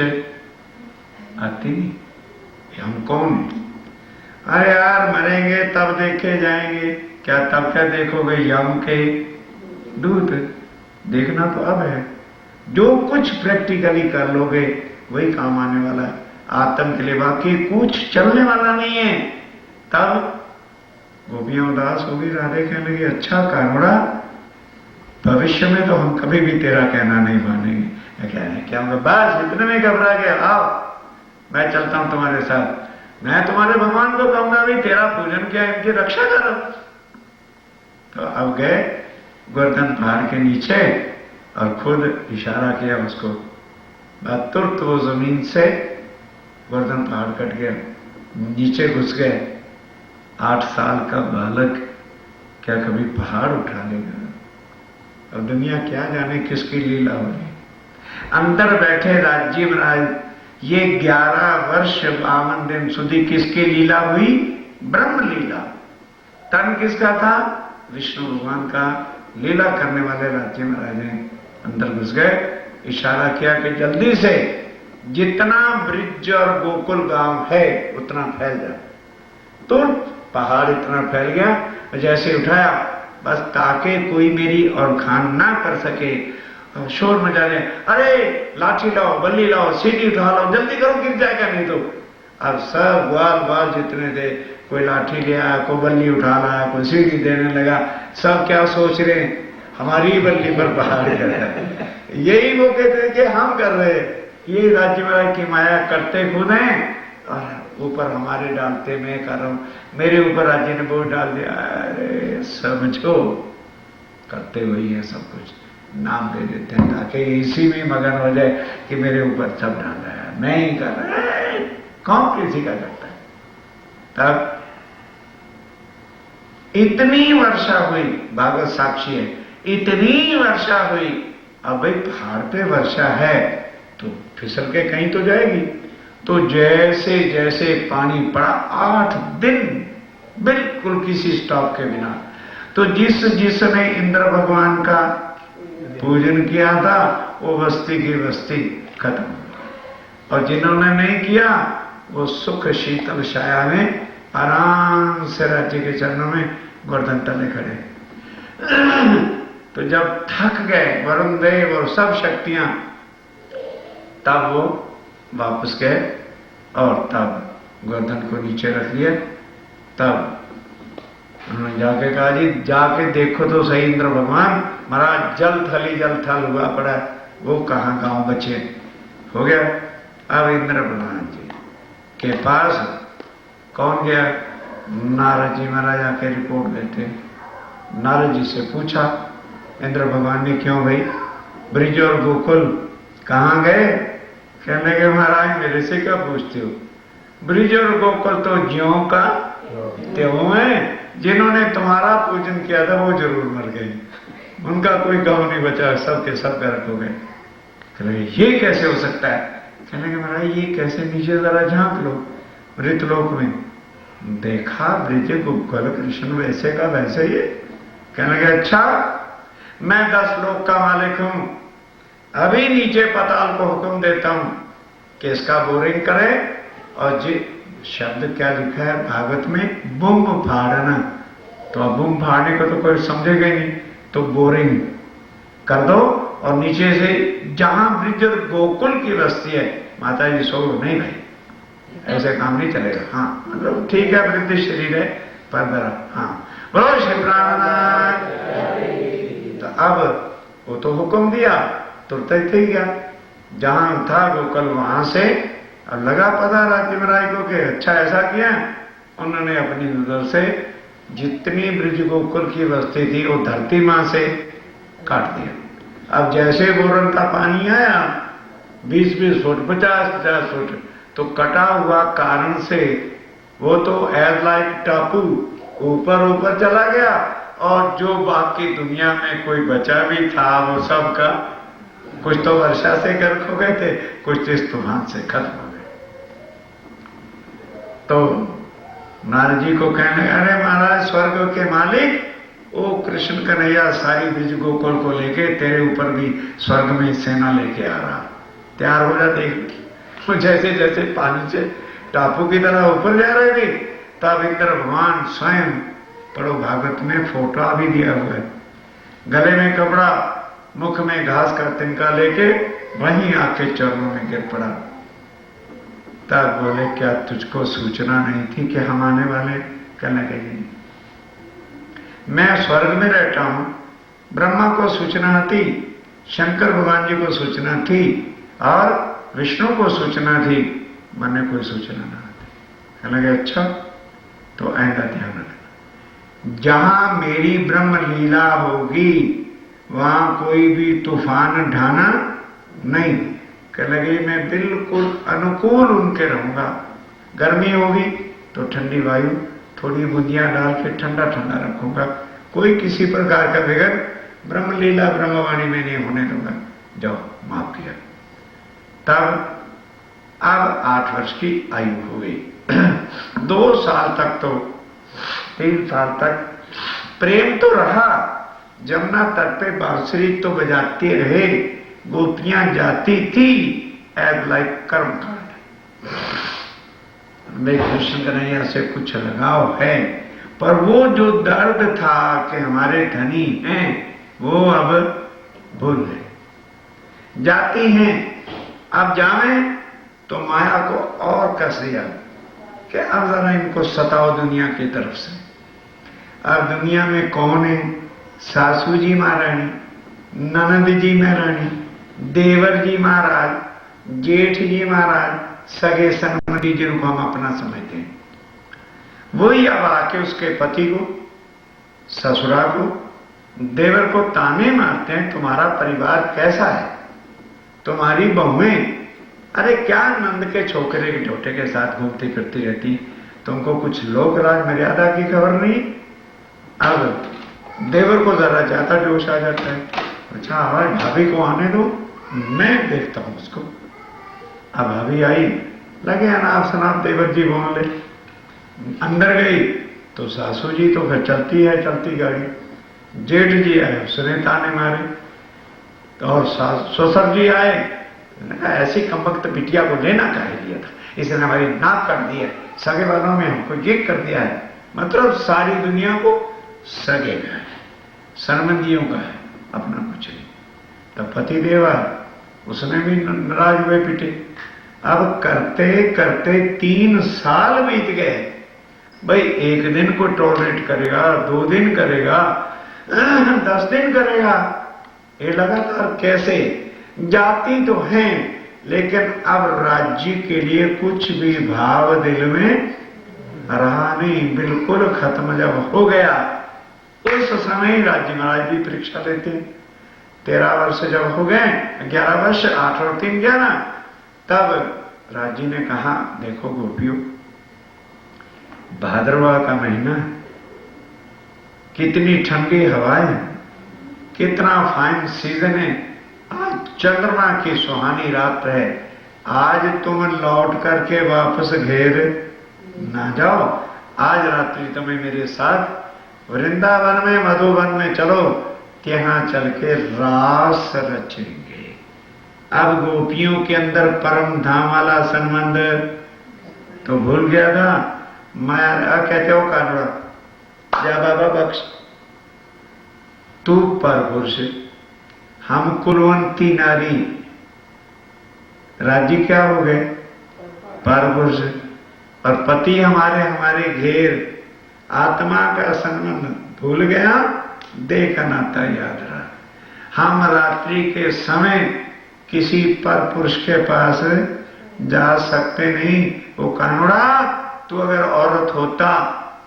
आती नहीं। हम कौन है? अरे यार मरेंगे तब देखे जाएंगे। क्या तब क्या देखोगे? यम के दूत। देखना तो अब है। जो कुछ प्रैक्टिकली कर लोगे वही काम आने वाला है आत्म के लिए, बाकी कुछ चलने वाला नहीं है। तब गोपियां उदास होगी। राधे कहने लगी अच्छा कानूड़ा, भविष्य में तो हम कभी भी तेरा कहना नहीं मानेंगे। क्या होगा? बस इतने में घबरा गया, आओ मैं चलता हूं तुम्हारे साथ। मैं तुम्हारे भगवान को कहूंगा भी तेरा पूजन किया, इनकी रक्षा करो। तो अब गए गोवर्धन पहाड़ के नीचे और खुद इशारा किया उसको। तुरंत वो जमीन से गोवर्धन पहाड़ कट गया, नीचे घुस गए। 8 साल का बालक क्या कभी पहाड़ उठा लेगा? और दुनिया क्या जाने किसकी लीला हो रही। अंदर बैठे राज्य महाराज, ये 11 वर्ष 52 दिन सुधी किसकी लीला हुई? ब्रह्म लीला। तन किसका था? विष्णु भगवान का। लीला करने वाले राज्य महाराज ने अंदर घुस गए, इशारा किया कि जल्दी से जितना ब्रिज और गोकुल गांव है उतना फैल जाए। तो पहाड़ इतना फैल गया, जैसे उठाया बस ताकि कोई मेरी और खान ना कर सके। शोर मचा रहे, अरे लाठी लाओ, बल्ली लाओ, सीढ़ी उठा लाओ, जल्दी करो गिर जाएगा नहीं तो। अब सब ग्वाल बाल जितने थे, कोई लाठी ले आया, कोई बल्ली उठा लाया, कोई सीढ़ी देने लगा। सब क्या सोच रहे हैं? हमारी बल्ली पर पहाड़ कर रहा है। यही वो कहते हैं कि हम कर रहे हैं। ये राज्य महाराज की माया करते खुद हैं और ऊपर हमारे डालते। मैं कर रहा हूं, मेरे ऊपर राज्य ने बोझ डाल दिया। अरे समझो करते वही है, सब कुछ नाम दे देते हैं ताकि इसी में मगन हो जाए कि मेरे ऊपर सब डाल रहा है, मैं ही कर रहा है। कौन किसी का करता है? तब इतनी वर्षा हुई, भागवत साक्षी है, इतनी वर्षा हुई। अब भाई पहाड़ पे वर्षा है तो फिसल के कहीं तो जाएगी। तो जैसे जैसे पानी पड़ा 8 दिन बिल्कुल किसी स्टॉप के बिना। तो जिसने इंद्र भगवान का पूजन किया था वो बस्ती की बस्ती खत्म, और जिन्होंने नहीं किया वो सुख शीतल छाया में आराम से राज्य के चरणों में गोवर्धन तले खड़े। तो जब थक गए वरुण देव और सब शक्तियां, तब वो वापस गए और तब गोवर्धन को नीचे रख लिया। तब उन्होंने जाके कहा जी जाके देखो तो सही इंद्र भगवान। महाराज जल थल ही जल थल हुआ पड़ा, वो कहाँ गांव बचे हो गया। अब इंद्र भगवान जी के पास कौन गया? नारद जी महाराज आके रिपोर्ट देते। नारद जी से पूछा इंद्र भगवान ने, क्यों भाई ब्रिज और गोकुल कहाँ गए? कहने के महाराज मेरे से क्या पूछते हो? ब्रिज और गोकुल तो ज्यों का त्यों है। जिन्होंने तुम्हारा पूजन किया था वो जरूर मर गए, उनका कोई गांव नहीं बचा, सब के सब गर्क हो गए। कहने ये कैसे हो सकता है? कहने के महाराज ये कैसे? नीचे जरा झांक लो मृतलोक में। देखा ब्रिज गोकुल कृष्ण वैसे का वैसे ही। कहने के अच्छा मैं 10 लोक का मालिक हूं, अभी नीचे पाताल को हुक्म देता हूं कि इसका बोरिंग करे। और जी शब्द क्या लिखा है भागवत में? बुम्ब फाड़ना। तो अब बूम फाड़ने को तो कोई समझेगा ही नहीं, तो बोरिंग कर दो और नीचे से जहां ब्रिज और गोकुल की बस्ती है, माता जी सो नहीं भाई, ऐसे काम नहीं चलेगा। हाँ मतलब ठीक है, वृद्ध शरीर है पर जरा, हाँ बोलो श्री प्राणनाथ। तो अब वो तो हुक्म दिया, तुरंत ही गया जहां था गोकुल वहां से, और लगा पता राज्य महाराज को कि अच्छा ऐसा किया। उन्होंने अपनी नजर से जितनी ब्रिज गोकुल की बस्ती थी वो धरती मां से काट दिया। अब जैसे बोरन का पानी आया 20-20 फुट 50-50 फुट, तो कटा हुआ कारण से वो तो एज लाइक टापू ऊपर ऊपर चला गया, और जो बाकी दुनिया में कोई बचा भी था वो सब का कुछ तो वर्षा से गर्क हो गए थे, कुछ इस तूफान से खत्म हो गए। तो नारद जी को कहने लगे, अरे महाराज स्वर्ग के मालिक, ओ कृष्ण कन्हैया सारी ब्रिज गोकुल को लेके तेरे ऊपर भी स्वर्ग में सेना लेके आ रहा, तैयार हो जा देख। तो जैसे जैसे पानी से टापू की तरह ऊपर जा रहे थे, तब इंद्र भगवान स्वयं, पढ़ो भागवत में फोटा भी दिया हुआ है, गले में कपड़ा, मुख में घास का तिनका लेके वहीं आके चरणों में गिर पड़ा। तब बोले, क्या तुझको सूचना नहीं थी कि हम आने वाले? कहने लगे, मैं स्वर्ग में रहता हूं, ब्रह्मा को सूचना थी, शंकर भगवान जी को सूचना थी, और विष्णु को सूचना थी, मैंने कोई सूचना ना थी। कहने लगे, अच्छा तो आएगा ध्यान रखना, जहां मेरी ब्रह्म लीला होगी वहां कोई भी तूफान ढाना नहीं। कहने लगे, मैं बिल्कुल अनुकूल उनके रहूंगा, गर्मी होगी तो ठंडी वायु थोड़ी बूंदियां डाल के ठंडा ठंडा रखूंगा, कोई किसी प्रकार का बिगड़ ब्रह्मलीला ब्रह्मवाणी में नहीं होने दूंगा। जाओ, माफ किया। तब अब 8 वर्ष की आयु हो गई। 2 साल तक तो 3 साल तक प्रेम तो रहा, जमुना तट पे बांसुरी तो बजाते रहे, गोपियां जाती थी, एज लाइक कर्मकांड। मैं कृष्ण कन्हैया से कुछ लगाव है, पर वो जो दर्द था कि हमारे धनी हैं, वो अब भूल गए। जाती हैं, अब जावें तो माया को और कस दिया कि अब जरा इनको सताओ दुनिया की तरफ से। अब दुनिया में कौन है? सासू जी महारानी, ननद जी महारानी, देवर जी महाराज, जेठ जी महाराज, सगे संबंधी जिनको हम अपना समझते हैं, वही अब आके उसके पति को, ससुरा को, देवर को ताने मारते हैं, तुम्हारा परिवार कैसा है, तुम्हारी बहुएं अरे क्या नंद के छोकरे के ढोटे के साथ घूमती फिरती रहती, तुमको कुछ लोक राज मर्यादा की खबर नहीं। अब देवर को जरा ज्यादा जोश आ जाता है, अच्छा हमारी भाभी को आने दो, मैं देखता हूं उसको। अब भाभी आई, लगे अनाप शनाप देवर जी बोल ले, अंदर गई तो सासू जी तो फिर चलती है चलती गाड़ी, जेठ जी आए उसने ताने मारे, तो और ससुर जी आए, ऐसी कमबख्त बिटिया को लेना काहे दिया था, इसने हमारी नाक कर दी है, सगे वालों में हमको ये कर दिया है, मतलब सारी दुनिया को सगे का है, संबंधियों का है, अपना कुछ नहीं। तब पति देवा उसने भी नाराज हुए पिटे। अब करते करते 3 साल बीत गए। भाई 1 दिन को टॉलरेट करेगा, 2 दिन करेगा, 10 दिन करेगा, ये लगातार कैसे? जाती तो हैं, लेकिन अब राज्य के लिए कुछ भी भाव दिल में रहा नहीं, बिल्कुल खत्म जब हो गया, उस समय राज्य महाराज भी परीक्षा लेते हैं। 13 वर्ष जब हो गए, 11 वर्ष, 8 और 3 11, तब राजी ने कहा, देखो गोपियों, भाद्रवा का महीना, कितनी ठंडी हवाएं, कितना फाइन सीजन है, आज चंद्रमा की सुहानी रात है, आज तुम लौट करके वापस घेर ना जाओ, आज रात्रि तुम्हें मेरे साथ वृंदावन में, मधुबन में चलो, यहाँ चल के रास रचेंगे। अब गोपियों के अंदर परम धाम वाला संबंध तो भूल गया था, मैं कहते हो कानवा, जा बाबा बख्श, तू पर पुरुष, हम कुलवंती नारी। राज्य क्या हो गए? पर पुरुष। और पति हमारे हमारे घेर, आत्मा का संबंध भूल गया, देह का नाता याद रहा। हम रात्रि के समय किसी पर पुरुष के पास जा सकते नहीं। वो कानूड़ा, तू अगर औरत होता,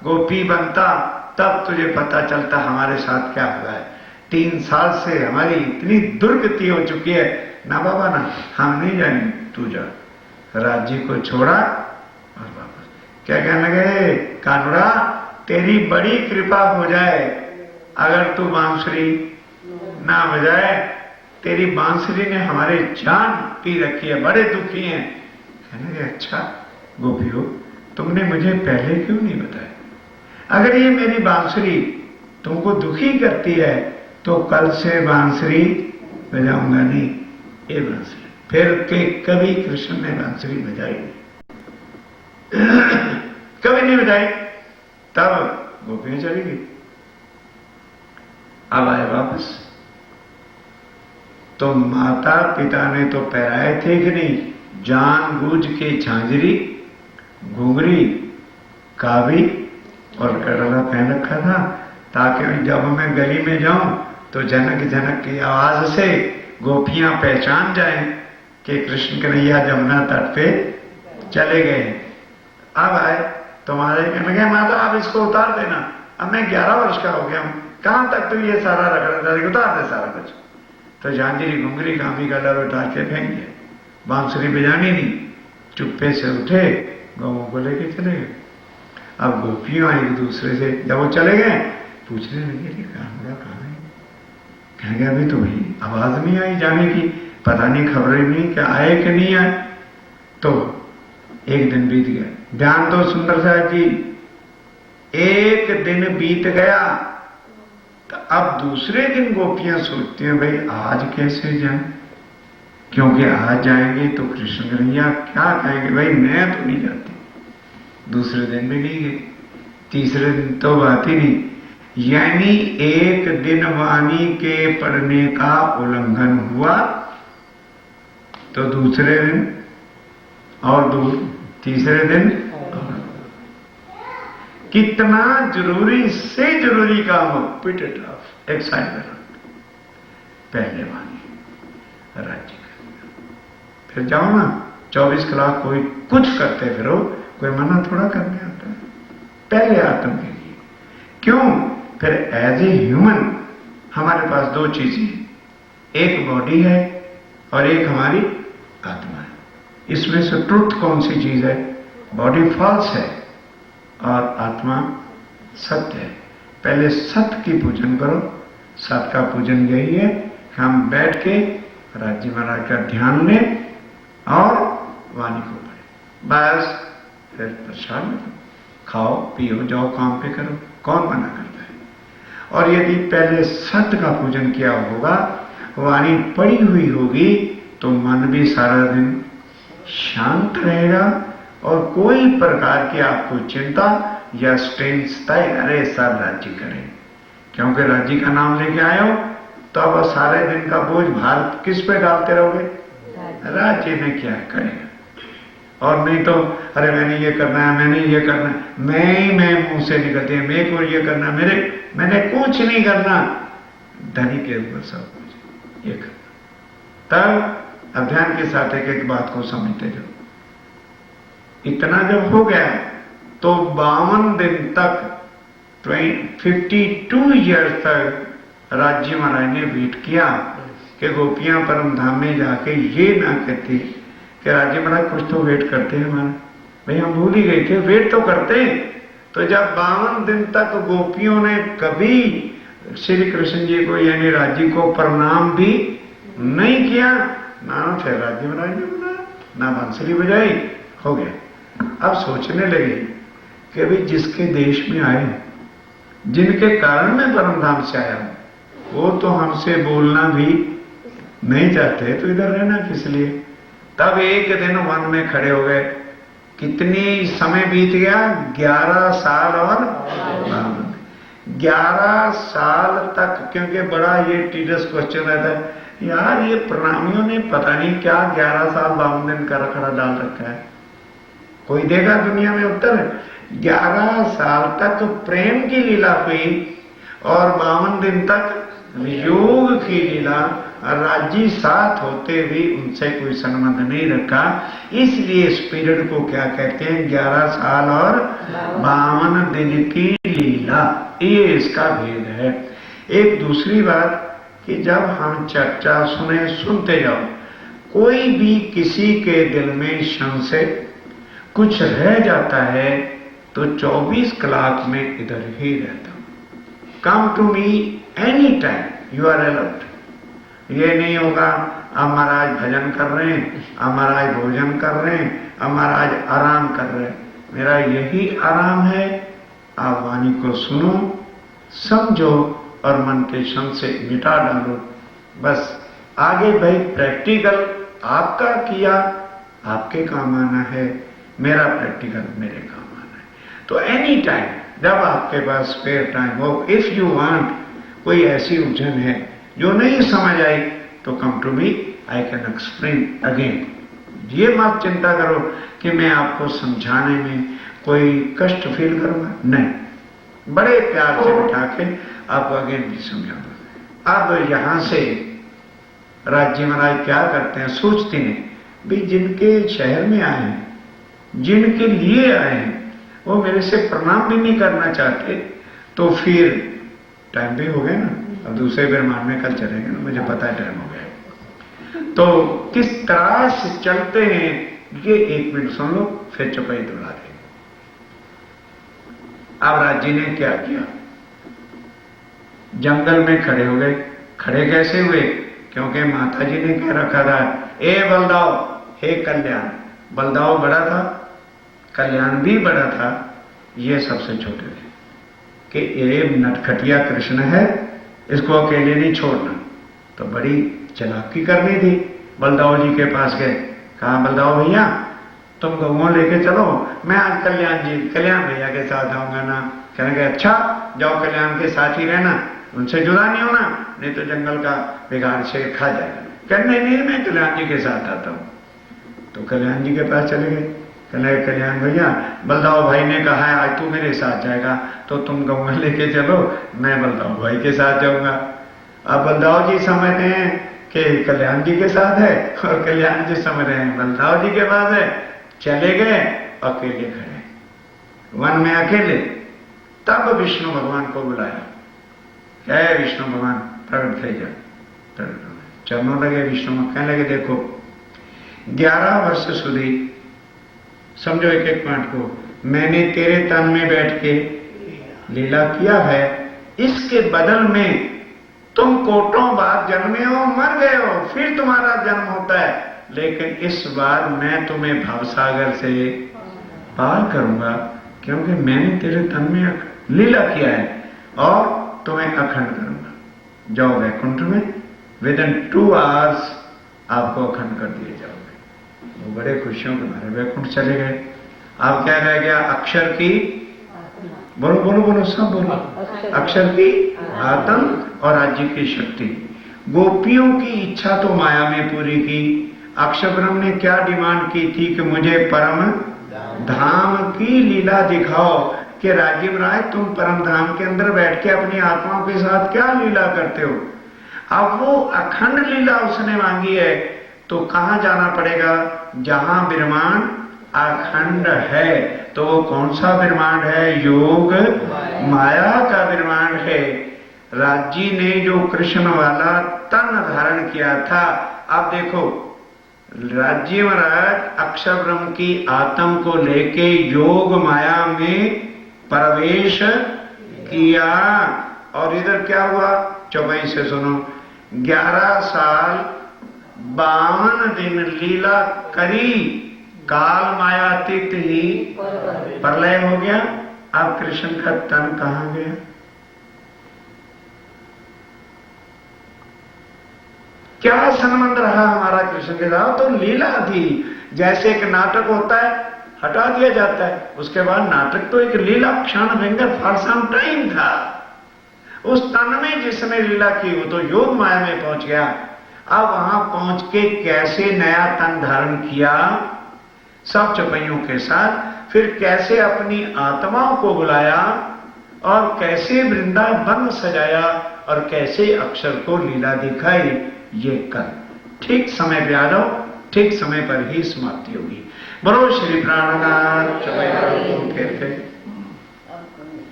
गोपी बनता, तब तुझे पता चलता हमारे साथ क्या हुआ है। 3 साल से हमारी इतनी दुर्गति हो चुकी है। ना बाबा ना, हम नहीं जाएंगे, तू जा। राज्य को छोड़ा और वापस क्या कहने लगे? कानूड़ा, तेरी बड़ी कृपा हो जाए अगर तू बांसुरी ना बजाए। तेरी बांसुरी ने हमारे जान पी रखी है, बड़े दुखी हैं। कहने लगे अच्छा गोपियों, तुमने मुझे पहले क्यों नहीं बताया? अगर ये मेरी बांसुरी तुमको दुखी करती है तो कल से बांसुरी बजाऊंगा नहीं। ये बांसुरी फिर के कभी कृष्ण ने बांसुरी बजाई कभी नहीं बजाई। तब गोपियां चली गई। अब आए वापस, तो माता पिता ने तो पहराए थे कि नहीं, जानबूझ के झांझरी, घुंघरी, कावी और कड़ला पहन रखा था, ताकि जब मैं गली में जाऊं तो जनक जनक की आवाज से गोपियां पहचान जाएं कि कृष्ण कन्हैया जमुना तट पे चले गए। अब आए तुम्हारे कहने लगे माता आप इसको उतार देना, अब मैं 11 वर्ष का हो गया हूं, कहां तक तो ये सारा रगड़ उतार दे सारा कुछ। तो झांझरी घुंघरी कांभी का डर उतार के फेंक दिया। बांसुरी बजानी नहीं, चुप्पे से उठे, गौों को लेके चले गए। अब गोपियां एक दूसरे से जब वो चले गए पूछने लगे कानूड़ा कहां है? कह गया अभी तो भाई आवाज नहीं आई जाने की, पता नहीं खबरें नहीं कि आए कि नहीं आए। तो एक दिन बीत गया। ध्यान दो सुंदर साहब जी, एक दिन बीत गया तो अब दूसरे दिन गोपियां सोचती हैं भाई आज कैसे जाएं, क्योंकि आज जाएंगे तो कृष्ण कन्हैया क्या कहेंगे, भाई मैं तो नहीं जाती। दूसरे दिन भी नहीं गई, तीसरे दिन तो बात ही नहीं। यानी एक दिन वाणी के पढ़ने का उल्लंघन हुआ तो दूसरे दिन और तीसरे दिन कितना जरूरी से जरूरी काम हो, पिट इट ऑफ, एक साइड में रख। पहले वाणी राज्य कर, फिर जाओ ना 24 कलाक कोई कुछ करते फिरो, कोई मना थोड़ा करने आता है। पहले आत्म के लिए क्यों? फिर एज ए ह्यूमन हमारे पास 2 चीजें हैं, एक बॉडी है और एक हमारी आत्मा है। इसमें से ट्रुथ कौन सी चीज है? बॉडी फॉल्स है और आत्मा सत्य है। पहले सत्य की पूजन करो। सत्य का पूजन यही है, हम बैठ के राज्य महाराज का ध्यान लें और वाणी को पढ़े, बस। फिर प्रसाद खाओ पियो, जाओ काम पे करो, कौन मना करता है? और यदि पहले सत्य का पूजन किया होगा, वाणी पड़ी हुई होगी, तो मन भी सारा दिन शांत रहेगा और कोई प्रकार की आपको चिंता या स्ट्रेन सताए, अरे सब राज्य करें, क्योंकि राज्य का नाम लेके आए हो तो अब सारे दिन का बोझ भार किस पे डालते रहोगे? राज्य ने क्या करेगा। और नहीं तो अरे मैंने ये करना है, मैंने ये करना है, मैं मुंह से निकलते हैं, मेरे को ये करना, मैंने कुछ नहीं करना। धनी के ऊपर सब कुछ ये करना। तब अध्ययन के साथ एक बात को समझते जाओ। इतना जब हो गया तो 52 दिन तक 52 ईयर्स तक राज्य महाराज ने वेट किया कि गोपियां परम धाम में जाके ये ना कहती कि राज्य महाराज कुछ तो वेट करते हैं हमारा, भाई हम भूल ही गए थे, वेट तो करते। तो जब 52 दिन तक गोपियों ने कभी श्री कृष्ण जी को यानी राज्य को प्रणाम भी नहीं किया, ना थे राज्य महाराज ने बुलाया, ना बांसुरी बजाई, हो गया। अब सोचने लगे कि भाई जिसके देश में आए, जिनके कारण मैं परम धाम से आया, वो तो हमसे बोलना भी नहीं चाहते, तो इधर रहना किस लिए। तब एक दिन वन में खड़े हो गए। कितनी समय बीत गया? 11 साल और 11 साल तक, क्योंकि बड़ा ये टीडियस क्वेश्चन रहता है यार, ये प्रणामियों ने पता नहीं क्या 11 साल 52 दिन का रखड़ा डाल रखा है, कोई देगा दुनिया में उत्तर? 11 साल तक प्रेम की लीला हुई और 52 दिन तक योग की लीला। राज्य साथ होते भी उनसे कोई संबंध नहीं रखा, इसलिए इस पीरियड को क्या कहते हैं? 11 साल और 52 दिन की लीला, ये इसका भेद है। एक दूसरी बात कि जब हम चर्चा सुनते जाओ, कोई भी किसी के दिल में संशय कुछ रह जाता है तो 24 कलाक में इधर ही रहता हूं। Come to me any time, you are alert. ये नहीं होगा अब महाराज भजन कर रहे हैं, अब महाराज भोजन कर रहे हैं, अब महाराज आराम कर रहे हैं। मेरा यही आराम है, आप वाणी को सुनो, समझो और मन के संशय मिटा डालो, बस। आगे भाई प्रैक्टिकल आपका किया आपके काम आना है, मेरा प्रैक्टिकल मेरे काम आना है। तो एनी टाइम जब आपके पास स्पेयर टाइम हो, इफ यू वांट, कोई ऐसी उलझन है जो नहीं समझ आई तो come to me, I can explain again. ये मत चिंता करो कि मैं आपको समझाने में कोई कष्ट फील करूंगा, नहीं, बड़े प्यार से बिठा के आपको अगेन भी समझा दूंगा। अब यहां से राज्य महाराज क्या करते हैं? सोचते हैं भी जिनके शहर में आए हैं, जिनके लिए आए हैं, वो मेरे से प्रणाम भी नहीं करना चाहते, तो फिर टाइम भी हो गया ना, अब दूसरे विमान में कल चलेंगे ना, मुझे पता है टाइम हो गया। तो किस तरह से चलते हैं ये 1 मिनट सुन लो, फिर चौपाई दोहरा देंगे। अब राज्य ने क्या किया? जंगल में खड़े हो गए। खड़े कैसे हुए? क्योंकि माता जी ने कह रखा था, ए बलदाव, हे कल्याण। बलदाव बड़ा था, कल्याण भी बड़ा था, ये सबसे छोटे थे कि ये नटखटिया कृष्ण है, इसको अकेले नहीं छोड़ना। तो बड़ी चालाकी करनी थी। बलदाव जी के पास गए, कहा बलदाव भैया तुम गौओं लेके चलो, मैं आज कल्याण भैया के साथ आऊंगा ना। कहने गए अच्छा जाओ, कल्याण के साथ ही रहना, उनसे जुदा नहीं होना, नहीं तो जंगल का बिगाड़ शेर खा जाएगा। कहने नहीं, मैं कल्याण जी के साथ आता हूं। तो कल्याण जी के पास चले गए। कहने कल्याण भैया, बलदाव भाई ने कहा है आज तू मेरे साथ जाएगा, तो तुम गौवा लेके चलो, मैं बलदाव भाई के साथ जाऊंगा। अब बलदाव जी समझते हैं कि कल्याण जी के साथ है, और कल्याण जी समझ रहे हैं बलदाव जी के पास है। चले गए, अकेले खड़े वन में अकेले। तब विष्णु भगवान को बुलाया, है विष्णु भगवान प्रकट थे जा, चरणों लगे विष्णु। कहने लगे देखो 11 वर्ष सुधी, समझो एक एक पॉइंट को, मैंने तेरे तन में बैठ के लीला किया है, इसके बदल में तुम कोटों बाद जन्मे हो, मर गए हो, फिर तुम्हारा जन्म होता है, लेकिन इस बार मैं तुम्हें भवसागर से पार करूंगा, क्योंकि मैंने तेरे तन में लीला किया है और तुम्हें अखंड करूंगा। जाओ वैकुंठ में, विद इन 2 hours आपको अखंड कर दिए जाओगे। वो बड़े खुशियों के मारे वैकुंठ चले गए। आप क्या रह गया? अक्षर की, बोलो बोलो बोलो, सब बोलो, अक्षर की आत्म और राज्य की शक्ति। गोपियों की इच्छा तो माया में पूरी की। अक्षर ब्रह्म ने क्या डिमांड की थी कि मुझे परम धाम की लीला दिखाओ, कि राजीव राय तुम परम धाम के अंदर बैठ के अपनी आत्माओं के साथ क्या लीला करते हो। अब वो अखंड लीला उसने मांगी है, तो कहां जाना पड़ेगा? जहां ब्रह्मांड अखंड है। तो वो कौन सा ब्रह्मांड है? योग माया का ब्रह्मांड है। राज्य ने जो कृष्ण वाला तन धारण किया था, अब देखो राज्य महाराज अक्षर ब्रह्म की आत्म को लेके योग माया में प्रवेश किया, और इधर क्या हुआ? चौपाई से सुनो, 11 साल 52 दिन लीला करी, काल मायातीत ही प्रलय हो गया। अब कृष्ण का तन कहां गया? क्या संबंध रहा हमारा कृष्ण के साथ? तो लीला थी। जैसे एक नाटक होता है, हटा दिया जाता है, उसके बाद नाटक तो एक लीला क्षण भंगर फॉर सम टाइम था। उस तन में जिसने लीला की वो तो योग माया में पहुंच गया। अब वहां पहुंच के कैसे नया तन धारण किया सब चपैयों के साथ, फिर कैसे अपनी आत्माओं को बुलाया और कैसे वृंदावन सजाया और कैसे अक्षर को लीला दिखाई, ये कल ठीक समय पे आ जाओ, ठीक समय पर ही समाप्ति होगी। बोलो श्री प्राणनाथ कहते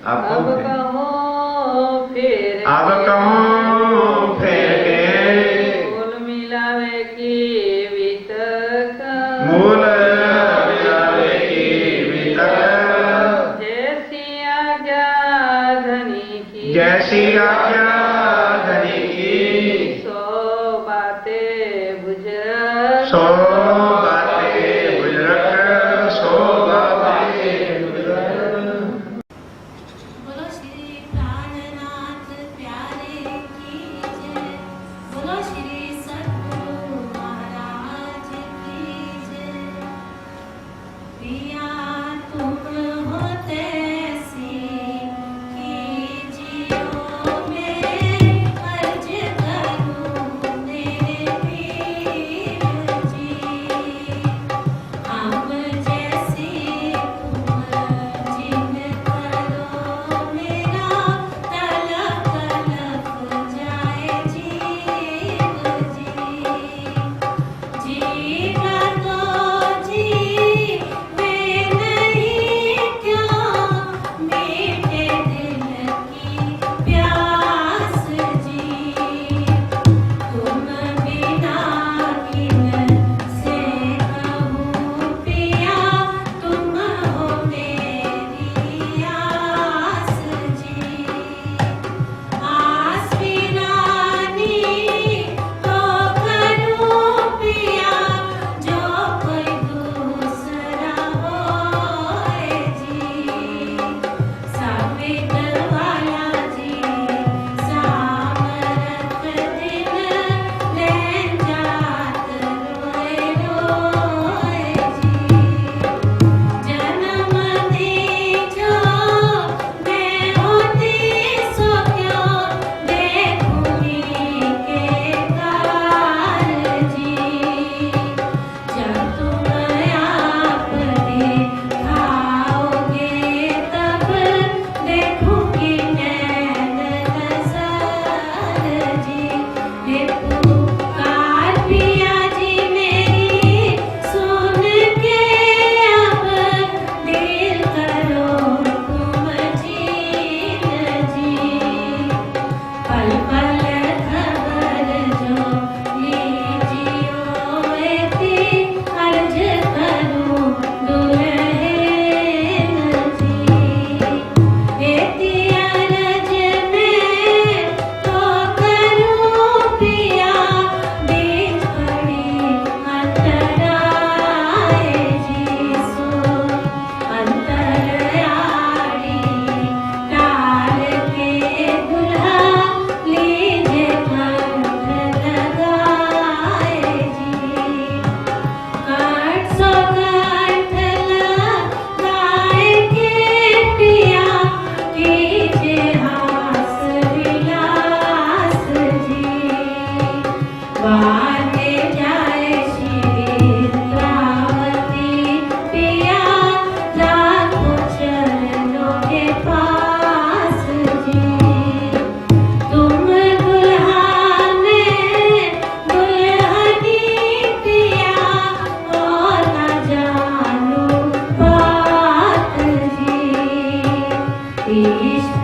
अब कहो फिर अब कहो फिर मूल मिलावे की वितक मूल मिलावे की वितक जैसी आज्ञा धनी की जैसी आज्ञा धनी की सो बातें बुझ सो बातें बुजुर्ग सो बातें बुजुर्ग। बोलो श्री प्राणनाथ प्यारे की जय, बोलो श्री सद्गुरु महाराज की जय। पिया तुम हो तैसी कीजियो मैं अर्ज करूं मेरे पीर जी। हम जैसी तुम जिन करो मेरा तलक तलक जाए जीव जी। जीवा तो जीवे नहीं क्यों मीठे दिल की प्यास जी। तुम बिना किन से कहूँ पिया तुम हो मेरी आस जी। आस वीरानी तो करूँ पिया जो कोई दूसरा होए जी। सावित वाला जी सामरत दिन लैन जात रोए रोए जी। जन्म दीजो मैं होती सो क्यों देखूंगी के कार जी। जब तुम आप दिखाओगे तब देखूंगी नैन नज़र जी। हे पुकार पिया जी मेरी सुन के अब दिल करो तुम जीन जी। पल पल खबर जो लीजियो एती अर्ज करूं दुल्हन जी। एती अर्ज में तो करूं पिया बीच पड़ी अंतराए जी। सो अंतराड़ी डाल के दुल्हा लीजे कंठ लगाए जी। काट सो कंठ लगाए के पिया कीजे हास विलास जी। वाटे जाए श्री द्रावती पिया लाखों चरणों के पास जी। तुम दुल्हा में दुल्हनी पिया और न जानू बात जी। इश्क